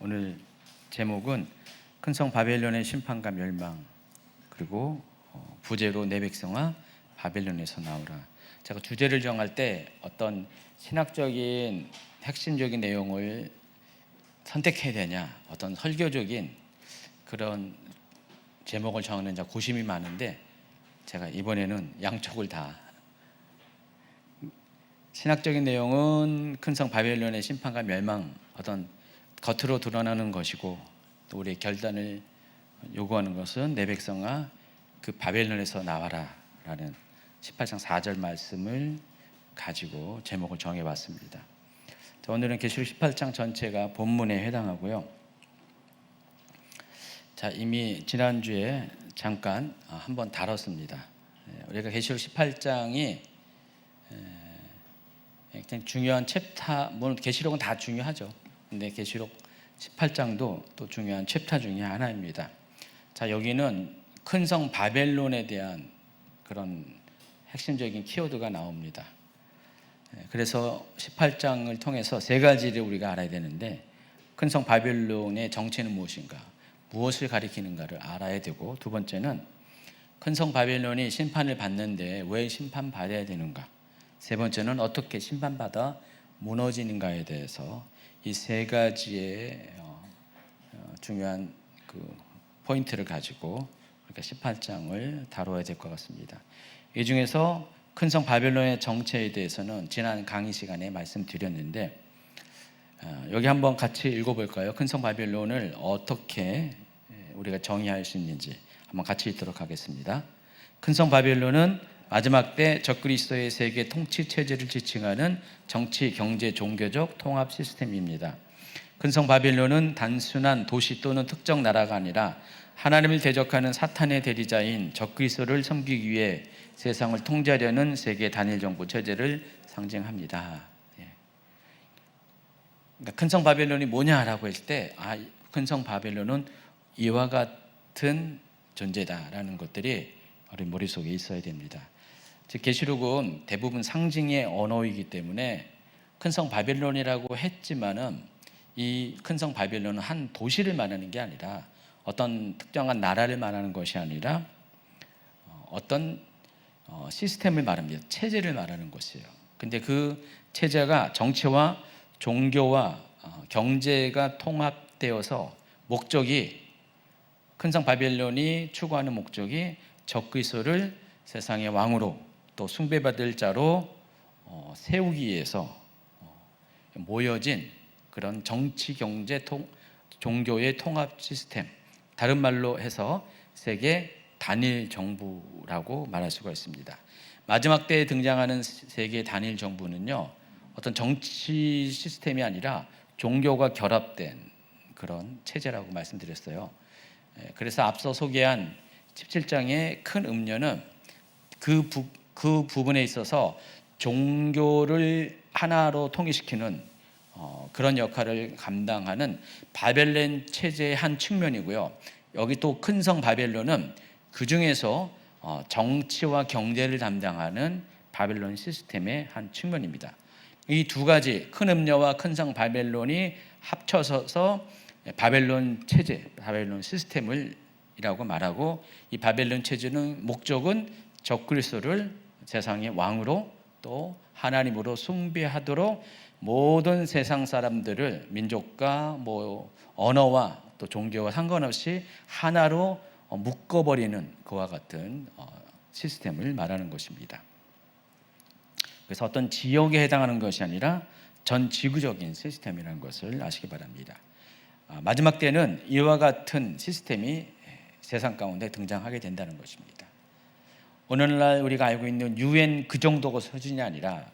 오늘 제목은 큰 성 바벨론의 심판과 멸망, 그리고 부제로 내 백성아 바벨론에서 나오라. 제가 주제를 정할 때 어떤 신학적인 핵심적인 내용을 선택해야 되냐, 어떤 설교적인 그런 제목을 정하는 고심이 많은데, 제가 이번에는 양쪽을 다, 신학적인 내용은 큰 성 바벨론의 심판과 멸망, 어떤 겉으로 드러나는 것이고, 또 우리의 결단을 요구하는 것은 내 백성아 그 바벨론에서 나와라 라는 18장 4절 말씀을 가지고 제목을 정해봤습니다. 오늘은 계시록 18장 전체가 본문에 해당하고요. 자, 이미 지난주에 잠깐 한번 다뤘습니다. 우리가 계시록 18장이 굉장히 중요한 챕터, 물론 계시록은 다 중요하죠. 근데 계시록 18장도 또 중요한 챕터 중에 하나입니다. 자, 여기는 큰 성 바벨론에 대한 그런 핵심적인 키워드가 나옵니다. 그래서 18장을 통해서 세 가지를 우리가 알아야 되는데, 큰 성 바벨론의 정체는 무엇인가, 무엇을 가리키는가를 알아야 되고, 두 번째는 큰 성 바벨론이 심판을 받는데 왜 심판받아야 되는가, 세 번째는 어떻게 심판받아 무너지는가에 대해서 이 세 가지의 중요한 그 포인트를 가지고 우리가 18장을 다뤄야 될 것 같습니다. 이 중에서 큰 성 바벨론의 정체에 대해서는 지난 강의 시간에 말씀드렸는데, 여기 한번 같이 읽어볼까요? 큰 성 바벨론을 어떻게 우리가 정의할 수 있는지 한번 같이 읽도록 하겠습니다. 큰 성 바벨론은 마지막 때 적그리스도의 세계 통치 체제를 지칭하는 정치, 경제, 종교적 통합 시스템입니다. 큰 성 바벨론은 단순한 도시 또는 특정 나라가 아니라 하나님을 대적하는 사탄의 대리자인 적그리스도를 섬기기 위해 세상을 통제하려는 세계 단일 정부 체제를 상징합니다. 그러니까 큰 성 바벨론이 뭐냐라고 했을 때, 큰 성 바벨론은 이와 같은 존재다라는 것들이 우리 머릿속에 있어야 됩니다. 즉, 계시록은 대부분 상징의 언어이기 때문에 큰 성 바벨론이라고 했지만은 이 큰 성 바벨론은 한 도시를 말하는 게 아니라, 어떤 특정한 나라를 말하는 것이 아니라 어떤 시스템을 말합니다. 체제를 말하는 것이에요. 근데 그 체제가 정치와 종교와 경제가 통합되어서 목적이, 큰 성 바벨론이 추구하는 목적이 적그리스도를 세상의 왕으로 또 숭배받을 자로 세우기 위해서 모여진 그런 정치, 경제, 종교의 통합 시스템, 다른 말로 해서 세계 단일 정부라고 말할 수가 있습니다. 마지막 때에 등장하는 세계 단일 정부는요, 어떤 정치 시스템이 아니라 종교가 결합된 그런 체제라고 말씀드렸어요. 그래서 앞서 소개한 17장의 큰 음료는 그 부분에 있어서 종교를 하나로 통일시키는 그런 역할을 감당하는 바벨론 체제의 한 측면이고요. 여기 또 큰 성 바벨론은 그 중에서 정치와 경제를 담당하는 바벨론 시스템의 한 측면입니다. 이 두 가지, 큰 음녀와 큰 성 바벨론이 합쳐서 바벨론 체제, 바벨론 시스템을 이라고 말하고, 이 바벨론 체제는 목적은 적그리스도를 세상의 왕으로 또 하나님으로 숭배하도록 모든 세상 사람들을 민족과 언어와 또 종교와 상관없이 하나로 묶어버리는 그와 같은 시스템을 말하는 것입니다. 그래서 어떤 지역에 해당하는 것이 아니라 전 지구적인 시스템이라는 것을 아시기 바랍니다. 마지막 때는 이와 같은 시스템이 세상 가운데 등장하게 된다는 것입니다. 오늘날 우리가 알고 있는 UN 그 정도 수준이 아니라,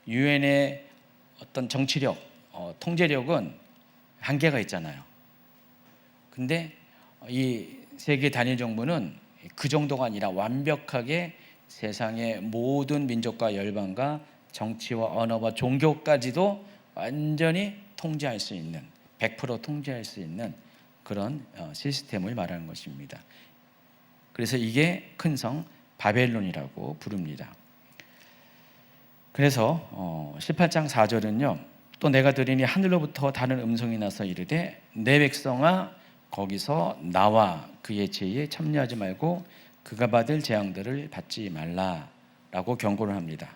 UN의 어떤 정치력, 통제력은 한계가 있잖아요. 근데 이 세계 단일 정부는 그 정도가 아니라 완벽하게 세상의 모든 민족과 열방과 정치와 언어와 종교까지도 완전히 통제할 수 있는, 100% 통제할 수 있는 그런 시스템을 말하는 것입니다. 그래서 이게 큰 성 바벨론이라고 부릅니다. 그래서 18장 4절은요, 또 내가 들으니 하늘로부터 다른 음성이 나서 이르되 내 백성아 거기서 나와 그의 죄에 참여하지 말고 그가 받을 재앙들을 받지 말라라고 경고를 합니다.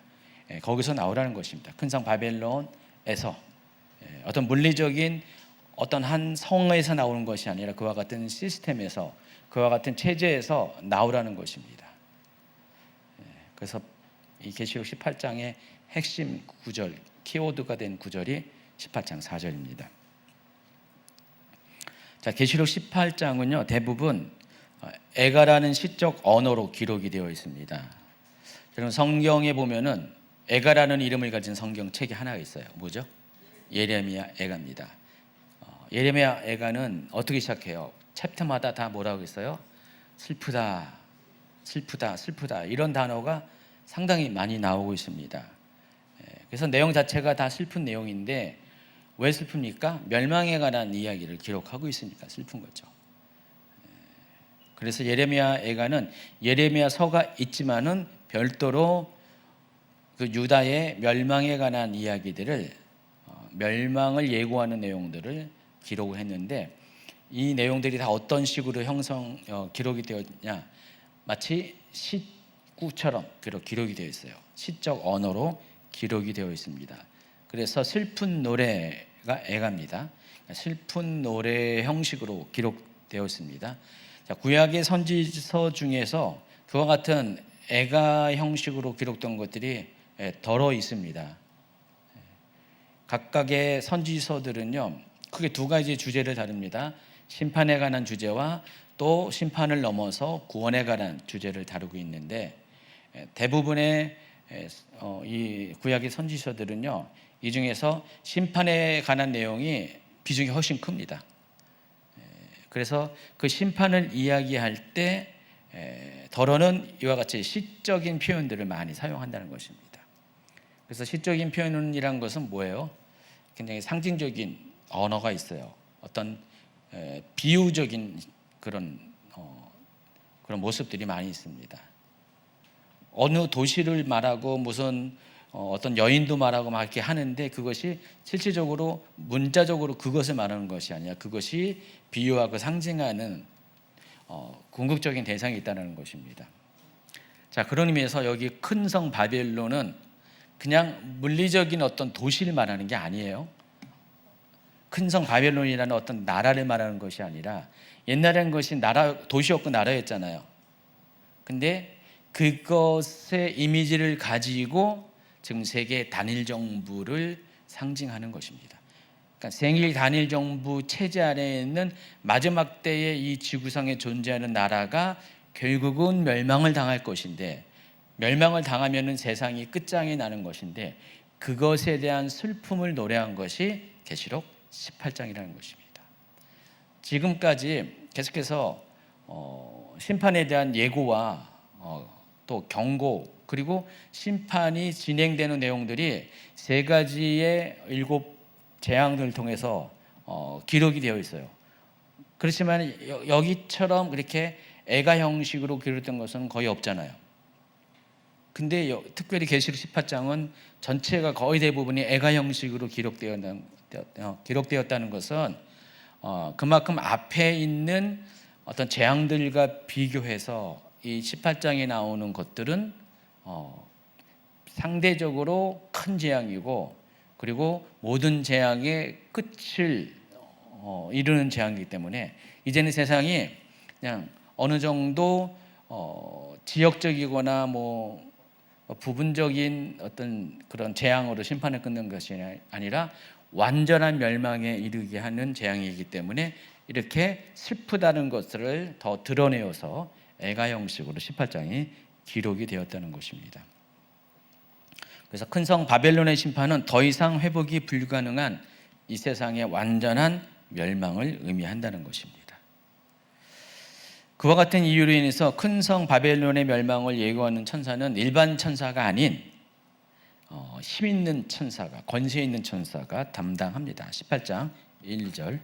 거기서 나오라는 것입니다. 큰 성 바벨론에서 어떤 물리적인 어떤 한 성에서 나오는 것이 아니라 그와 같은 시스템에서, 그와 같은 체제에서 나오라는 것입니다. 그래서 이 계시록 18장의 핵심 구절, 키워드가 된 구절이 18장 4절입니다. 자, 계시록 18장은요 대부분 에가라는 시적 언어로 기록이 되어 있습니다. 여러분 성경에 보면은 에가라는 이름을 가진 성경책이 하나 있어요. 뭐죠? 예레미야 에가입니다. 예레미야 에가는 어떻게 시작해요? 챕터마다 다 뭐라고 했어요? 슬프다, 슬프다, 슬프다 이런 단어가 상당히 많이 나오고 있습니다. 그래서 내용 자체가 다 슬픈 내용인데 왜 슬픕니까? 멸망에 관한 이야기를 기록하고 있으니까 슬픈 거죠. 그래서 예레미야 에가는 예레미야 서가 있지만은 별도로 그 유다의 멸망에 관한 이야기들을 멸망을 예고하는 내용들을 기록을 했는데 이 내용들이 다 어떤 식으로 기록이 되었냐? 마치 시구처럼 기록이 되어 있어요. 시적 언어로 기록이 되어 있습니다. 그래서 슬픈 노래가 에가입니다. 슬픈 노래 형식으로 기록되어 있습니다. 자, 구약의 선지서 중에서 그와 같은 에가 형식으로 기록된 것들이 덜어 있습니다. 각각의 선지서들은요 크게 두 가지 주제를 다룹니다. 심판에 관한 주제와 또 심판을 넘어서 구원에 관한 주제를 다루고 있는데 대부분의 이 구약의 선지서들은요 이 중에서 심판에 관한 내용이 비중이 훨씬 큽니다. 그래서 그 심판을 이야기할 때 덜어는 이와 같이 시적인 표현들을 많이 사용한다는 것입니다. 그래서 시적인 표현이란 것은 뭐예요? 굉장히 상징적인 언어가 있어요. 어떤 비유적인 그런 모습들이 많이 있습니다. 어느 도시를 말하고 무슨 어떤 여인도 말하고 막 이렇게 하는데 그것이 실질적으로 문자적으로 그것을 말하는 것이 아니라 그것이 비유하고 상징하는 궁극적인 대상이 있다는 것입니다. 자, 그런 의미에서 여기 큰 성 바벨론은 그냥 물리적인 어떤 도시를 말하는 게 아니에요. 큰 성 바벨론이라는 어떤 나라를 말하는 것이 아니라 옛날에는 것이 도시였고 나라였잖아요. 근데 그것의 이미지를 가지고 지금 세계 단일 정부를 상징하는 것입니다. 그러니까 생일 단일 정부 체제 안에 있는 마지막 때에 이 지구상에 존재하는 나라가 결국은 멸망을 당할 것인데 멸망을 당하면은 세상이 끝장이 나는 것인데 그것에 대한 슬픔을 노래한 것이 계시록 18장이라는 것입니다. 지금까지 계속해서 심판에 대한 예고와 또 경고 그리고 심판이 진행되는 내용들이 세 가지의 7 재앙들을 통해서 기록이 되어 있어요. 그렇지만 여기처럼 그렇게 애가 형식으로 기록된 것은 거의 없잖아요. 근데 특별히 계시록 18장은 전체가 거의 대부분이 애가 형식으로 기록되었다는 것은 그만큼 앞에 있는 어떤 재앙들과 비교해서 이 18장에 나오는 것들은 상대적으로 큰 재앙이고 그리고 모든 재앙의 끝을 이루는 재앙이기 때문에 이제는 세상이 그냥 어느 정도 지역적이거나 뭐 부분적인 어떤 그런 재앙으로 심판을 끊는 것이 아니라 완전한 멸망에 이르게 하는 재앙이기 때문에 이렇게 슬프다는 것을 더 드러내어서 애가 형식으로 18장이 기록이 되었다는 것입니다. 그래서 큰 성 바벨론의 심판은 더 이상 회복이 불가능한 이 세상의 완전한 멸망을 의미한다는 것입니다. 그와 같은 이유로 인해서 큰 성 바벨론의 멸망을 예고하는 천사는 일반 천사가 아닌 힘 있는 천사가, 권세 있는 천사가 담당합니다. 18장 1절.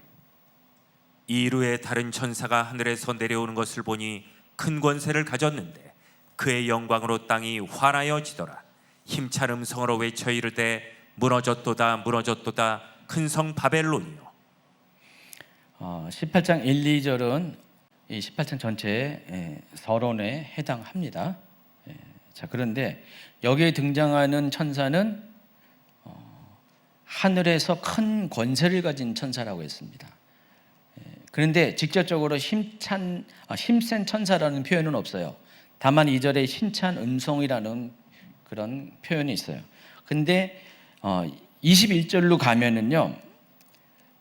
이루에 다른 천사가 하늘에서 내려오는 것을 보니 큰 권세를 가졌는데 그의 영광으로 땅이 환하여지더라. 힘찬 음성으로 외쳐 이르되 무너졌도다 무너졌도다 큰 성 바벨론이요. 18장 1, 2절은 이 18장 전체의 서론에 해당합니다. 자, 그런데 여기에 등장하는 천사는 하늘에서 큰 권세를 가진 천사라고 했습니다. 그런데 직접적으로 힘센 천사라는 표현은 없어요. 다만 2절에 신찬 음성이라는 그런 표현이 있어요. 근데 21절로 가면은요,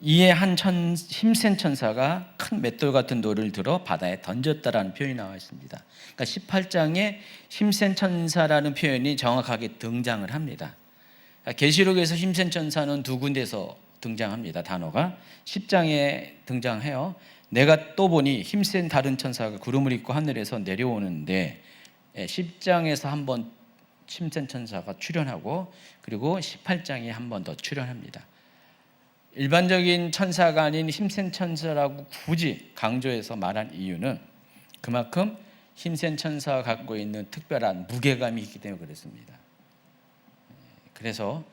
이에 한 힘센 천사가 큰 맷돌 같은 돌을 들어 바다에 던졌다라는 표현이 나와 있습니다. 그러니까 18장에 힘센 천사라는 표현이 정확하게 등장을 합니다. 계시록에서 힘센 천사는 두 군데서 등장합니다. 단어가 10장에 등장해요. 내가 또 보니 힘센 다른 천사가 구름을 입고 하늘에서 내려오는데 10장에서 한 번 힘센 천사가 출현하고 그리고 18장에 한 번 더 출현합니다. 일반적인 천사가 아닌 힘센 천사라고 굳이 강조해서 말한 이유는 그만큼 힘센 천사가 갖고 있는 특별한 무게감이 있기 때문에 그렇습니다. 그래서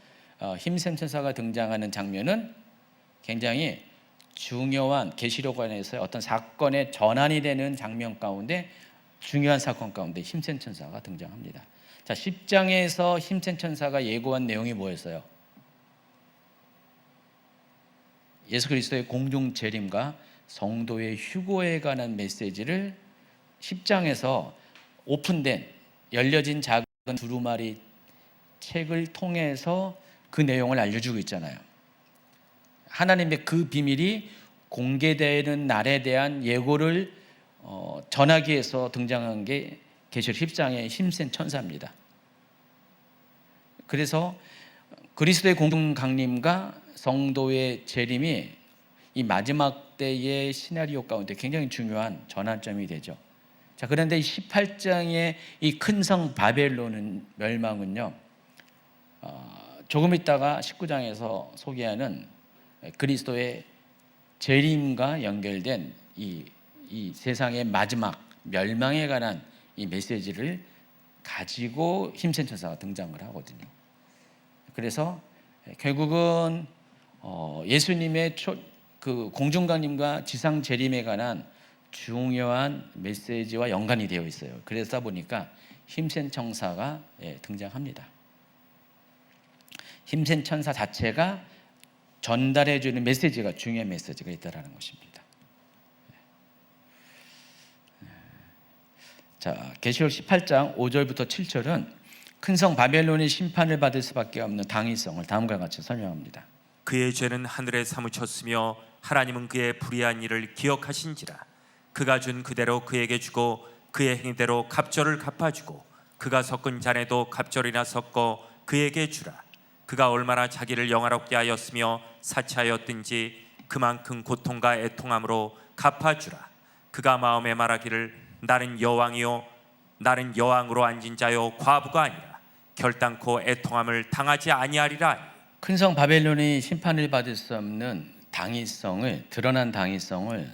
힘센 천사가 등장하는 장면은 굉장히 중요한 계시록관에서의 어떤 사건의 전환이 되는 장면 가운데 중요한 사건 가운데 힘센 천사가 등장합니다. 자, 10장에서 힘센 천사가 예고한 내용이 뭐였어요? 예수 그리스도의 공중 재림과 성도의 휴거에 관한 메시지를 10장에서 오픈된 열려진 작은 두루마리 책을 통해서 그 내용을 알려주고 있잖아요. 하나님의 그 비밀이 공개되는 날에 대한 예고를 전하기 위해서 등장한 게 계시록 10장의 힘센 천사입니다. 그래서 그리스도의 공중 강림과 성도의 재림이 이 마지막 때의 시나리오 가운데 굉장히 중요한 전환점이 되죠. 자, 그런데 이 18장의 이 큰 성 바벨론은 멸망은요, 조금 있다가 19장에서 소개하는 그리스도의 재림과 연결된 이 세상의 마지막 멸망에 관한 이 메시지를 가지고 힘센 천사가 등장을 하거든요. 그래서 결국은 예수님의 그 공중강림과 지상 재림에 관한 중요한 메시지와 연관이 되어 있어요. 그러다 보니까 힘센 천사가 등장합니다. 힘센 천사 자체가 전달해 주는 메시지가 중요한 메시지가 있다라는 것입니다. 자, 계시록 18장 5절부터 7절은 큰 성 바벨론의 심판을 받을 수밖에 없는 당위성을 다음과 같이 설명합니다. 그의 죄는 하늘에 사무쳤으며 하나님은 그의 불의한 일을 기억하신지라. 그가 준 그대로 그에게 주고 그의 행위대로 갑절을 갚아주고 그가 섞은 잔에도 갑절이나 섞어 그에게 주라. 그가 얼마나 자기를 영화롭게 하였으며 사치하였든지 그만큼 고통과 애통함으로 갚아주라. 그가 마음에 말하기를 나는 여왕이요 나는 여왕으로 앉은 자요 과부가 아니라 결단코 애통함을 당하지 아니하리라. 큰 성 바벨론이 심판을 받을 수 없는 드러난 당위성을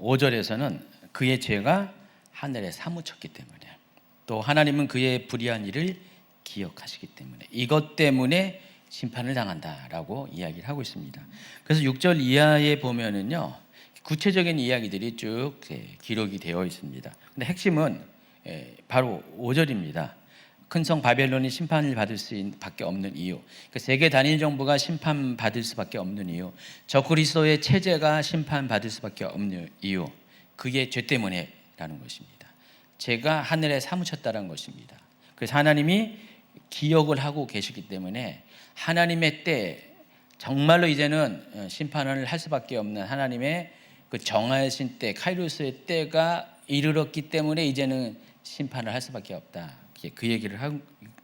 5절에서는 그의 죄가 하늘에 사무쳤기 때문에, 또 하나님은 그의 불의한 일을 기억하시기 때문에, 이것 때문에 심판을 당한다라고 이야기를 하고 있습니다. 그래서 6절 이하에 보면은요, 구체적인 이야기들이 쭉 기록이 되어 있습니다. 근데 핵심은 바로 5절입니다. 큰 성 바벨론이 심판을 받을 수밖에 없는 이유, 세계 단일 정부가 심판받을 수밖에 없는 이유, 적그리스도의 체제가 심판받을 수밖에 없는 이유, 그게 죄 때문에라는 것입니다. 죄가 하늘에 사무쳤다는 것입니다. 그래서 하나님이 기억을 하고 계시기 때문에 하나님의 때, 정말로 이제는 심판을 할 수밖에 없는 하나님의 그 정하신 때, 카이로스의 때가 이르렀기 때문에 이제는 심판을 할 수밖에 없다. 그 얘기를 하고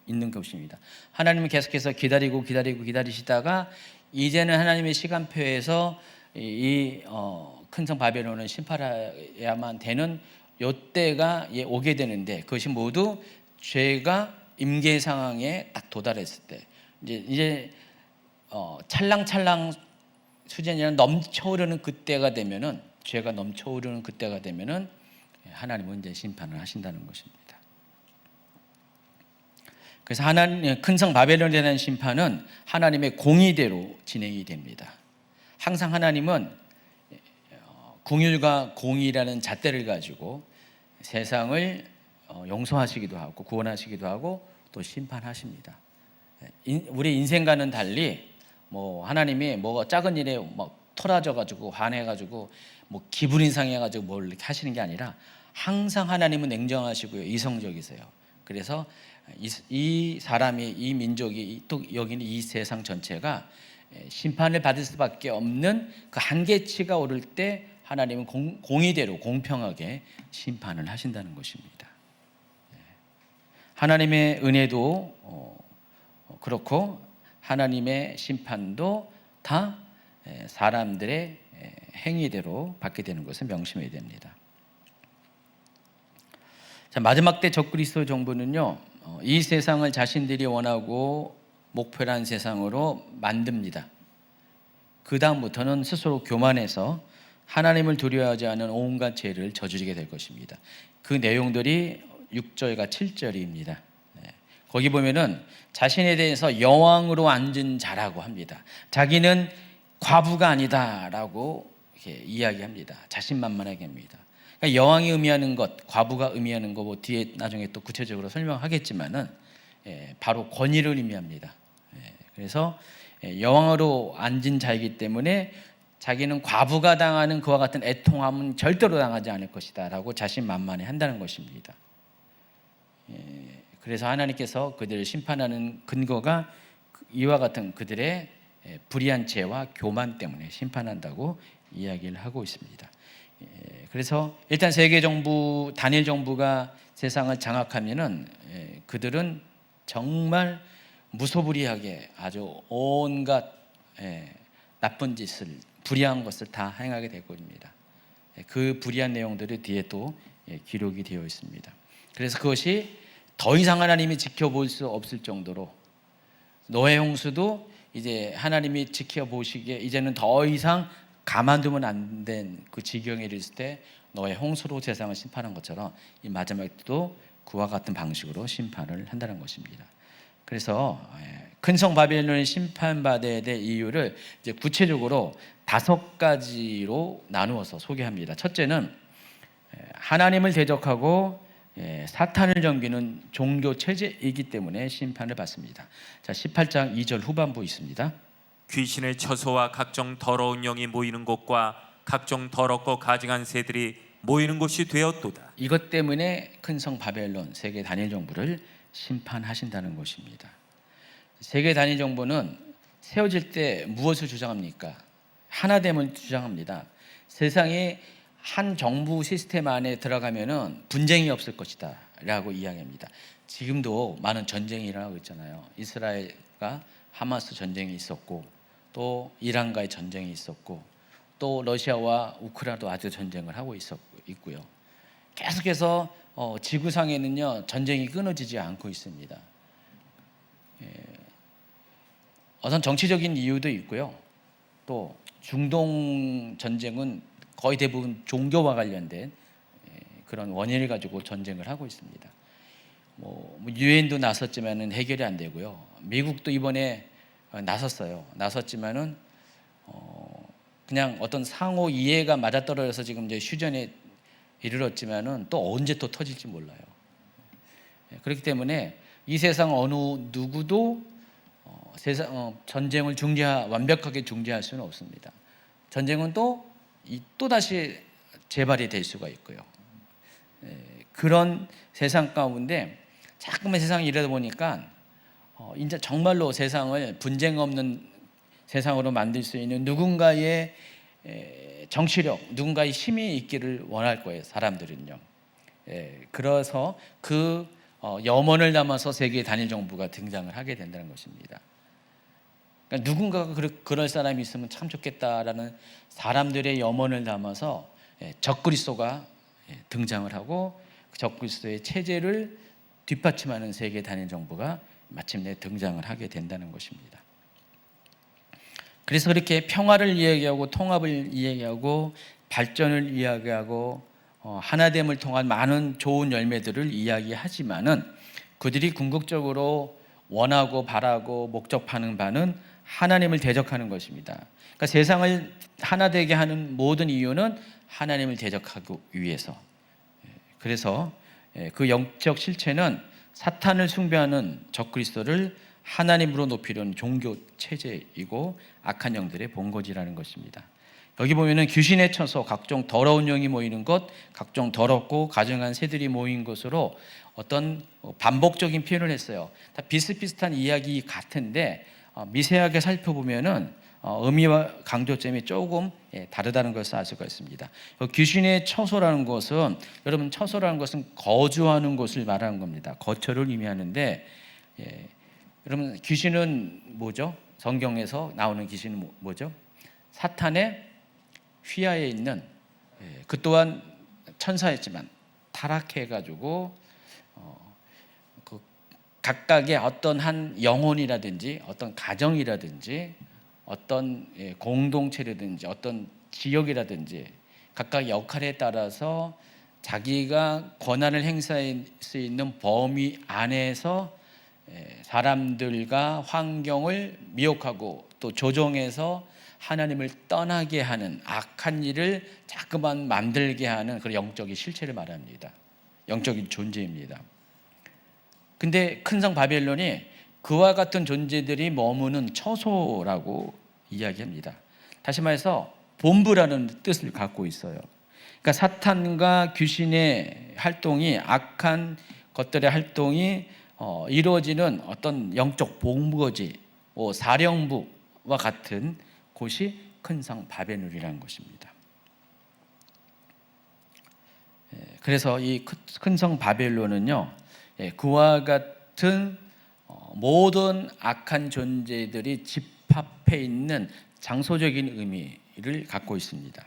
있는 것입니다. 하나님은 계속해서 기다리시다가 이제는 하나님의 시간표에서 이 큰 성 바벨론을 심판해야만 되는 요 때가 오게 되는데, 그것이 모두 죄가 임계 상황에 딱 도달했을 때, 이제 찰랑찰랑 수준이 넘쳐오르는 그때가 되면은, 죄가 넘쳐오르는 그때가 되면은 하나님은 이제 심판을 하신다는 것입니다. 그래서 하나님 큰 성 바벨론에 대한 심판은 하나님의 공의대로 진행이 됩니다. 항상 하나님은 궁율과 공의라는 잣대를 가지고 세상을 용서하시기도 하고 구원하시기도 하고 또 심판하십니다. 우리 인생과는 달리 뭐 하나님이 뭐 작은 일에 뭐 토라져 가지고 화내 가지고 뭐 기분 이상해 가지고 뭘 이렇게 하시는 게 아니라 항상 하나님은 냉정하시고요, 이성적이세요. 그래서 이 사람이, 이 민족이, 또 여기는 이 세상 전체가 심판을 받을 수밖에 없는 그 한계치가 오를 때 하나님은 공의대로 공평하게 심판을 하신다는 것입니다. 하나님의 은혜도 그렇고 하나님의 심판도 다 사람들의 행위대로 받게 되는 것을 명심해야 됩니다. 자, 마지막 때 적그리스도 정부는요, 이 세상을 자신들이 원하고 목표란 세상으로 만듭니다. 그 다음부터는 스스로 교만해서 하나님을 두려워하지 않은 온갖 죄를 저지르게 될 것입니다. 그 내용들이 6절과 7절입니다. 거기 보면은 자신에 대해서 여왕으로 앉은 자라고 합니다. 자기는 과부가 아니다라고 이렇게 이야기합니다. 자신만만하게 합니다. 그러니까 여왕이 의미하는 것, 과부가 의미하는 것, 뭐 뒤에 나중에 또 구체적으로 설명하겠지만은 바로 권위를 의미합니다. 그래서 여왕으로 앉은 자이기 때문에 자기는 과부가 당하는 그와 같은 애통함은 절대로 당하지 않을 것이다라고 자신만만해 한다는 것입니다. 그래서 하나님께서 그들을 심판하는 근거가 이와 같은 그들의 불의한 죄와 교만 때문에 심판한다고 이야기를 하고 있습니다. 그래서 일단 세계 정부, 단일 정부가 세상을 장악하면은 그들은 정말 무소불위하게 아주 온갖 나쁜 짓을, 불의한 것을 다 행하게 될 것입니다. 그 불의한 내용들이 뒤에 또 기록이 되어 있습니다. 그래서 그것이 더 이상 하나님이 지켜볼 수 없을 정도로 노예 홍수도 이제 하나님이 지켜보시기에 이제는 더 이상 가만두면 안 된 그 지경에 이르실 때 노예 홍수로 세상을 심판한 것처럼 이 마지막 때도 그와 같은 방식으로 심판을 한다는 것입니다. 그래서 큰 성 바벨론이 심판받아야 될 이유를 이제 구체적으로 5가지로 나누어서 소개합니다. 첫째는 하나님을 대적하고 사탄을 섬기는 종교 체제이기 때문에 심판을 받습니다. 자, 18장 2절 후반부 있습니다. 귀신의 처소와 각종 더러운 영이 모이는 곳과 각종 더럽고 가증한 새들이 모이는 곳이 되었도다. 이것 때문에 큰 성 바벨론 세계 단일 정부를 심판하신다는 것입니다. 세계 단일 정부는 세워질 때 무엇을 주장합니까? 하나됨을 주장합니다. 세상에 한 정부 시스템 안에 들어가면은 분쟁이 없을 것이다 라고 이야기합니다. 지금도 많은 전쟁이 일어나고 있잖아요. 이스라엘과 하마스 전쟁이 있었고, 또 이란과의 전쟁이 있었고, 또 러시아와 우크라이나도 아주 전쟁을 하고 있고요. 계속해서 지구상에는요 전쟁이 끊어지지 않고 있습니다. 어떤 정치적인 이유도 있고요. 또 중동 전쟁은 거의 대부분 종교와 관련된 그런 원인을 가지고 전쟁을 하고 있습니다. 유엔도 나섰지만은 해결이 안 되고요. 미국도 이번에 나섰지만은 그냥 어떤 상호 이해가 맞아떨어져서 지금 이제 휴전에 이르렀지만은 또 언제 또 터질지 몰라요. 그렇기 때문에 이 세상 어느 누구도 전쟁을 완벽하게 중재할 수는 없습니다. 전쟁은 또 다시 재발이 될 수가 있고요. 그런 세상 가운데 자꾸만 세상이 이러다 보니까 이제 정말로 세상을 분쟁 없는 세상으로 만들 수 있는 누군가의 정치력, 누군가의 힘이 있기를 원할 거예요. 사람들은요. 그래서 그 염원을 담아서 세계 단일 정부가 등장을 하게 된다는 것입니다. 그러니까 누군가가 그럴 사람이 있으면 참 좋겠다라는 사람들의 염원을 담아서 적그리스도가 등장을 하고 그 적그리스도의 체제를 뒷받침하는 세계 단일 정부가 마침내 등장을 하게 된다는 것입니다. 그래서 그렇게 평화를 이야기하고 통합을 이야기하고 발전을 이야기하고 하나됨을 통한 많은 좋은 열매들을 이야기하지만은 그들이 궁극적으로 원하고 바라고 목적하는 바는 하나님을 대적하는 것입니다. 그러니까 세상을 하나 되게 하는 모든 이유는 하나님을 대적하기 위해서. 그래서 그 영적 실체는 사탄을 숭배하는 적그리스도를 하나님으로 높이려는 종교 체제이고 악한 영들의 본거지라는 것입니다. 여기 보면은 귀신의 처소, 각종 더러운 영이 모이는 것, 각종 더럽고 가증한 새들이 모인 것으로 어떤 반복적인 표현을 했어요. 다 비슷비슷한 이야기 같은데 미세하게 살펴보면은 의미와 강조점이 조금 다르다는 것을 알 수가 있습니다. 귀신의 처소라는 것은, 여러분, 처소라는 것은 거주하는 곳을 말하는 겁니다. 거처를 의미하는데, 여러분, 귀신은 뭐죠? 성경에서 나오는 귀신은 뭐죠? 사탄의 휘하에 있는, 그 또한 천사였지만 타락해가지고 그 각각의 어떤 한 영혼이라든지 어떤 가정이라든지 어떤 공동체라든지 어떤 지역이라든지 각각 역할에 따라서 자기가 권한을 행사할 수 있는 범위 안에서 사람들과 환경을 미혹하고 또 조종해서 하나님을 떠나게 하는 악한 일을 자꾸만 만들게 하는 그런 영적인 실체를 말합니다. 영적인 존재입니다. 근데 큰 성 바벨론이 그와 같은 존재들이 머무는 처소라고 이야기합니다. 다시 말해서 본부라는 뜻을 갖고 있어요. 그러니까 사탄과 귀신의 활동이, 악한 것들의 활동이 이루어지는 어떤 영적 본부거지, 사령부와 같은 곳이 큰 성 바벨론이라는 것입니다. 그래서 이 큰 성 바벨론은요, 그와 같은 모든 악한 존재들이 집합해 있는 장소적인 의미를 갖고 있습니다.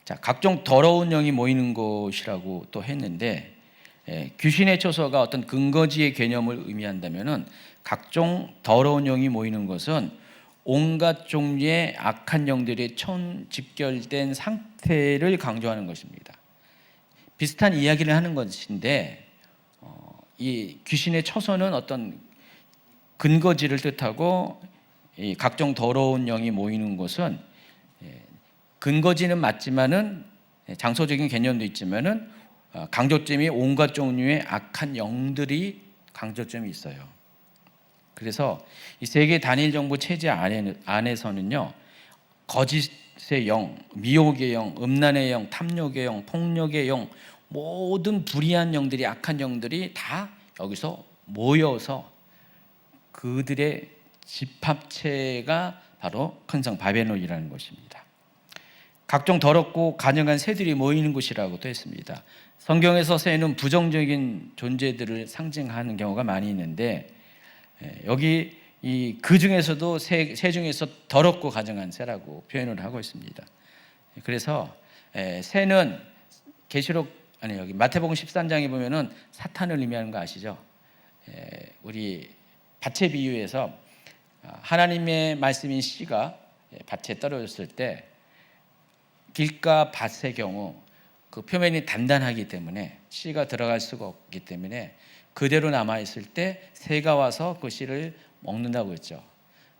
자, 각종 더러운 영이 모이는 곳이라고 또 했는데, 귀신의 처소가 어떤 근거지의 개념을 의미한다면은 각종 더러운 영이 모이는 것은 온갖 종류의 악한 영들이 총집결된 상태를 강조하는 것입니다. 비슷한 이야기를 하는 것인데, 이 귀신의 처소는 어떤 근거지를 뜻하고, 이 각종 더러운 영이 모이는 곳은 근거지는 맞지만은 장소적인 개념도 있지만은 강조점이 온갖 종류의 악한 영들이 강조점이 있어요. 그래서 이 세계 단일 정부 체제 안에서는요, 거짓의 영, 미혹의 영, 음란의 영, 탐욕의 영, 폭력의 영, 모든 불의한 영들이, 악한 영들이 다 여기서 모여서 그들의 집합체가 바로 큰 성 바벨론이라는 것입니다. 각종 더럽고 간영한 새들이 모이는 곳이라고도 했습니다. 성경에서 새는 부정적인 존재들을 상징하는 경우가 많이 있는데, 여기 그 중에서도 새 중에서 더럽고 가증한 새라고 표현을 하고 있습니다. 그래서 새는 여기 마태복음 13장에 보면은 사탄을 의미하는 거 아시죠? 우리 밭의 비유에서 하나님의 말씀인 씨가 밭에 떨어졌을 때 길가 밭의 경우 그 표면이 단단하기 때문에 씨가 들어갈 수가 없기 때문에 그대로 남아있을 때 새가 와서 그 씨를 먹는다고 했죠.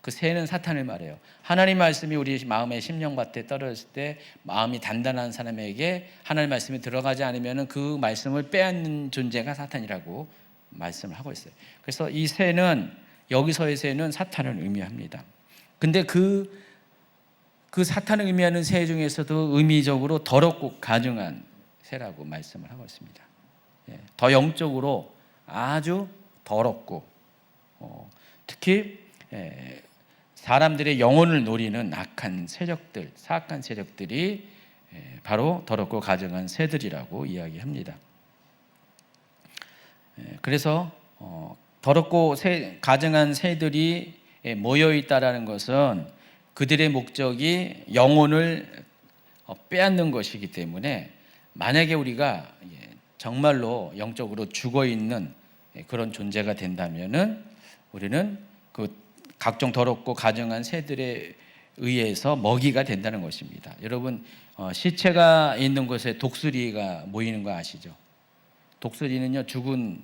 그 새는 사탄을 말해요. 하나님 말씀이 우리 마음의 심령밭에 떨어졌을 때 마음이 단단한 사람에게 하나님 말씀이 들어가지 않으면 그 말씀을 빼앗는 존재가 사탄이라고 말씀을 하고 있어요. 그래서 이 새는, 여기서의 새는 사탄을 의미합니다. 근데 그 사탄을 의미하는 새 중에서도 의미적으로 더럽고 가증한 새라고 말씀을 하고 있습니다. 더 영적으로 아주 더럽고 특히 사람들의 영혼을 노리는 악한 세력들, 사악한 세력들이 바로 더럽고 가증한 새들이라고 이야기합니다. 그래서 더럽고 가증한 새들이 모여 있다라는 것은 그들의 목적이 영혼을 빼앗는 것이기 때문에, 만약에 우리가 정말로 영적으로 죽어 있는 그런 존재가 된다면은 우리는 그 각종 더럽고 가증한 새들에 의해서 먹이가 된다는 것입니다. 여러분, 시체가 있는 곳에 독수리가 모이는 거 아시죠? 독수리는요, 죽은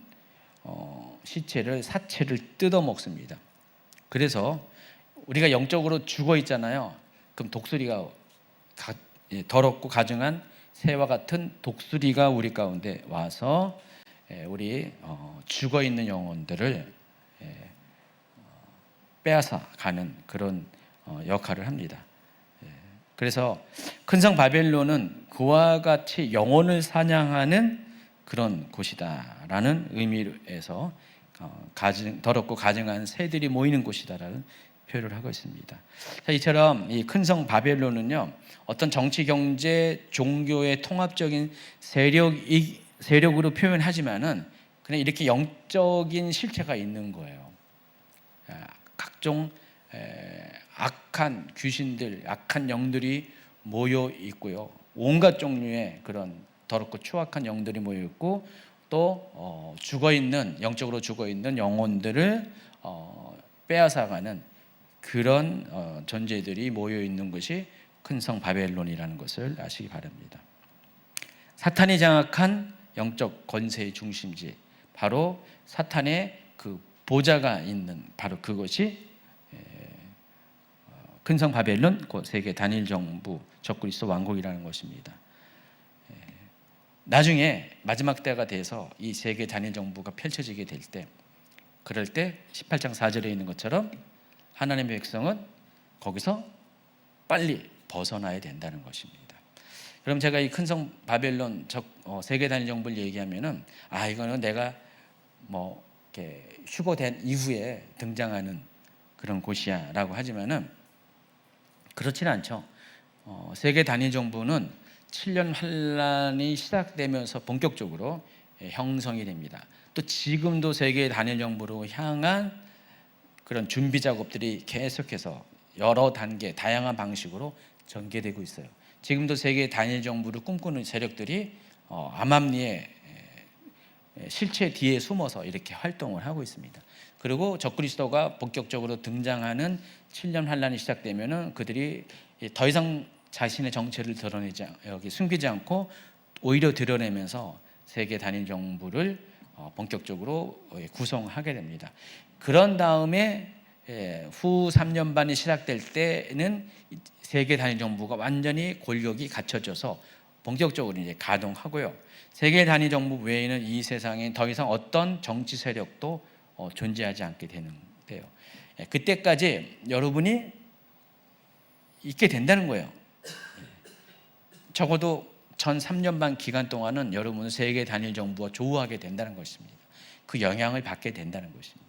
시체를 사체를 뜯어 먹습니다. 그래서 우리가 영적으로 죽어 있잖아요. 그럼 독수리가 더럽고 가증한 새와 같은 독수리가 우리 가운데 와서 우리 죽어 있는 영혼들을 빼앗아 가는 그런 역할을 합니다. 그래서 큰 성 바벨론은 그와 같이 영혼을 사냥하는 그런 곳이다라는 의미에서 더럽고 가증한 새들이 모이는 곳이다라는 표현을 하고 있습니다. 자, 이처럼 이 큰 성 바벨론은요, 어떤 정치, 경제, 종교의 통합적인 세력으로 표현하지만은 그냥 이렇게 영적인 실체가 있는 거예요. 각종 악한 귀신들, 악한 영들이 모여 있고요. 온갖 종류의 그런 더럽고 추악한 영들이 모여 있고, 또 영적으로 죽어 있는 영혼들을 빼앗아가는 그런 존재들이 모여 있는 것이 큰 성 바벨론이라는 것을 아시기 바랍니다. 사탄이 장악한 영적 권세의 중심지, 바로 사탄의 그 보좌가 있는 바로 그것이 큰 성 바벨론, 곧 세계 단일 정부, 적그리스도 왕국이라는 것입니다. 나중에 마지막 때가 돼서 이 세계 단일 정부가 펼쳐지게 될 때, 그럴 때 18장 4절에 있는 것처럼 하나님의 백성은 거기서 빨리 벗어나야 된다는 것입니다. 그럼 제가 이 큰 성 바벨론 세계 단일 정부를 얘기하면은 이거는 내가 뭐 이렇게 휴거된 이후에 등장하는 그런 곳이야라고 하지만은 그렇지는 않죠. 세계 단일 정부는 7년 환란이 시작되면서 본격적으로 형성이 됩니다. 또 지금도 세계 단일 정부로 향한 그런 준비 작업들이 계속해서 여러 단계, 다양한 방식으로 전개되고 있어요. 지금도 세계 단일 정부를 꿈꾸는 세력들이 암암리에 실체 뒤에 숨어서 이렇게 활동을 하고 있습니다. 그리고 적그리스도가 본격적으로 등장하는 7년 환란이 시작되면은 그들이 더 이상 자신의 정체를 숨기지 않고 오히려 드러내면서 세계 단일 정부를 본격적으로 구성하게 됩니다. 그런 다음에 후 3년 반이 시작될 때는 세계 단일 정부가 완전히 골격이 갖춰져서 본격적으로 이제 가동하고요. 세계 단일 정부 외에는 이 세상에 더 이상 어떤 정치 세력도 존재하지 않게 되는데요. 그때까지 여러분이 있게 된다는 거예요. 적어도 전 3년 반 기간 동안은 여러분은 세계 단일 정부와 조우하게 된다는 것입니다. 그 영향을 받게 된다는 것입니다.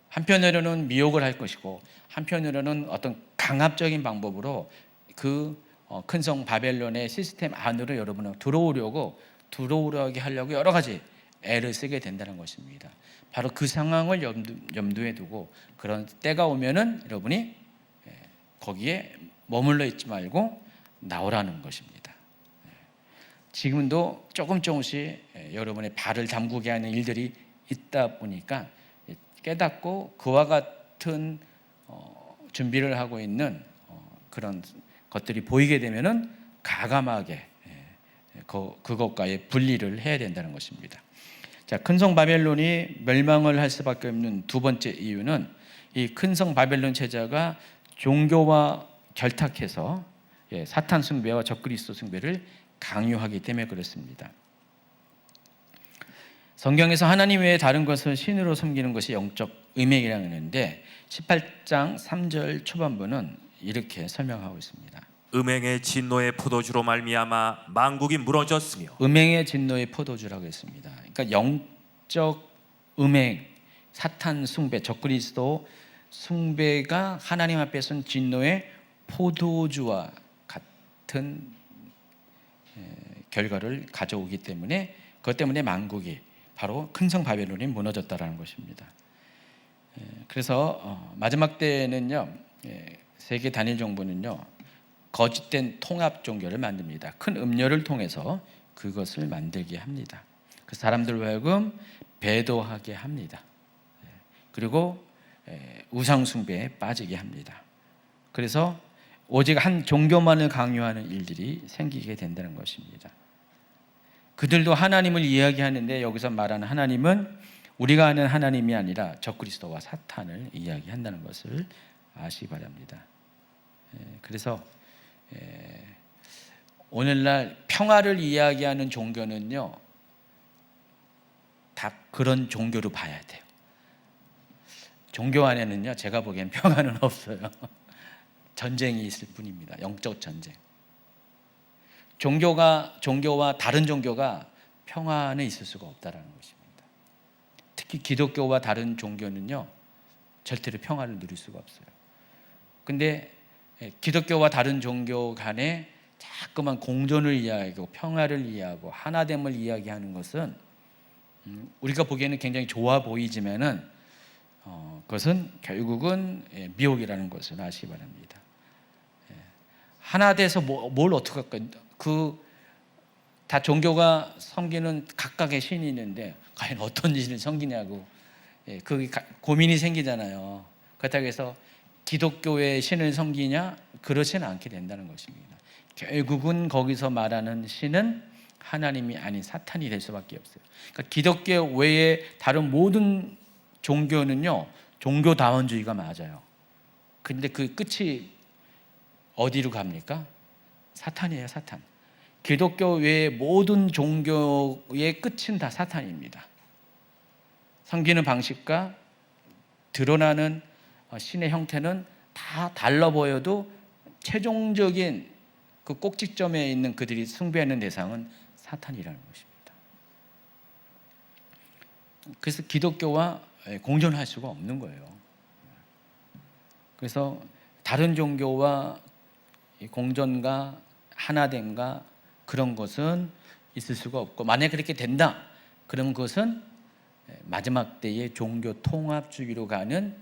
한편으로는 미혹을 할 것이고, 한편으로는 어떤 강압적인 방법으로 그 큰 성 바벨론의 시스템 안으로 여러분은 들어오려게 하려고 여러 가지 애를 쓰게 된다는 것입니다. 바로 그 상황을 염두에 두고 그런 때가 오면은 여러분이 거기에 머물러 있지 말고 나오라는 것입니다. 지금도 조금씩 여러분의 발을 담그게 하는 일들이 있다 보니까 깨닫고 그와 같은 준비를 하고 있는 그런 것들이 보이게 되면은 가감하게 그것과의 분리를 해야 된다는 것입니다. 자, 큰 성 바벨론이 멸망을 할 수밖에 없는 두 번째 이유는 이 큰 성 바벨론 제자가 종교와 결탁해서 사탄 숭배와 적그리스도 숭배를 강요하기 때문에 그렇습니다. 성경에서 하나님 외에 다른 것을 신으로 섬기는 것이 영적 음행이라고 하는데 18장 3절 초반부는 이렇게 설명하고 있습니다. 음행의 진노의 포도주로 말미암아 만국이 무너졌으며. 음행의 진노의 포도주라고 했습니다. 그러니까 영적 음행, 사탄 숭배, 적그리스도 숭배가 하나님 앞에서는 진노의 포도주와 같은 결과를 가져오기 때문에, 그것 때문에 만국이 바로 큰 성 바벨론이 무너졌다라는 것입니다. 그래서 마지막 때는요, 세계 단일 정부는요, 거짓된 통합 종교를 만듭니다. 큰 음료를 통해서 그것을 만들게 합니다. 그 사람들 하여금 배도하게 합니다. 그리고 우상 숭배에 빠지게 합니다. 그래서 오직 한 종교만을 강요하는 일들이 생기게 된다는 것입니다. 그들도 하나님을 이야기하는데 여기서 말하는 하나님은 우리가 아는 하나님이 아니라 적그리스도와 사탄을 이야기한다는 것을 아시기 바랍니다. 그래서 오늘날 평화를 이야기하는 종교는요, 다 그런 종교로 봐야 돼요. 종교 안에는요, 제가 보기엔 평화는 없어요. 전쟁이 있을 뿐입니다. 영적 전쟁. 종교와 다른 종교가 평화는 있을 수가 없다라는 것입니다. 특히 기독교와 다른 종교는요, 절대로 평화를 누릴 수가 없어요. 근데 기독교와 다른 종교 간에 자꾸만 공존을 이야기하고 평화를 이야기하고 하나됨을 이야기하는 것은 우리가 보기에는 굉장히 좋아 보이지만은 그것은 결국은 미혹이라는 것을 아시기 바랍니다. 하나 돼서 뭘 어떻게 할까? 다 종교가 섬기는 각각의 신이 있는데 과연 어떤 신을 섬기냐고 그 고민이 생기잖아요. 그렇다고 해서 기독교의 신을 섬기냐? 그렇지는 않게 된다는 것입니다. 결국은 거기서 말하는 신은 하나님이 아닌 사탄이 될 수밖에 없어요. 그러니까 기독교 외에 다른 모든 종교는요, 종교다원주의가 맞아요. 근데 그 끝이 어디로 갑니까? 사탄이에요, 사탄. 기독교 외의 모든 종교의 끝은 다 사탄입니다. 섬기는 방식과 드러나는 신의 형태는 다 달라 보여도 최종적인 그 꼭지점에 있는 그들이 숭배하는 대상은 사탄이라는 것입니다. 그래서 기독교와 공존할 수가 없는 거예요. 그래서 다른 종교와 공존과 하나됨과 그런 것은 있을 수가 없고, 만약 그렇게 된다, 그런 것은 마지막 때의 종교 통합주의로 가는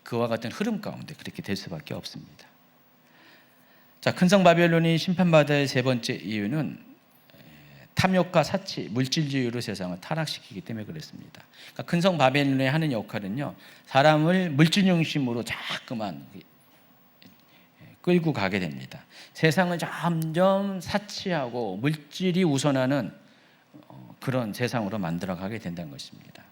그와 같은 흐름 가운데 그렇게 될 수밖에 없습니다. 자, 큰성 바벨론이 심판받아야 할 세 번째 이유는 탐욕과 사치, 물질주의로 세상을 타락시키기 때문에 그렇습니다. 그러니까 큰성 바벨론이 하는 역할은요, 사람을 물질 중심으로 자꾸만 끌고 가게 됩니다. 세상을 점점 사치하고 물질이 우선하는 그런 세상으로 만들어가게 된다는 것입니다.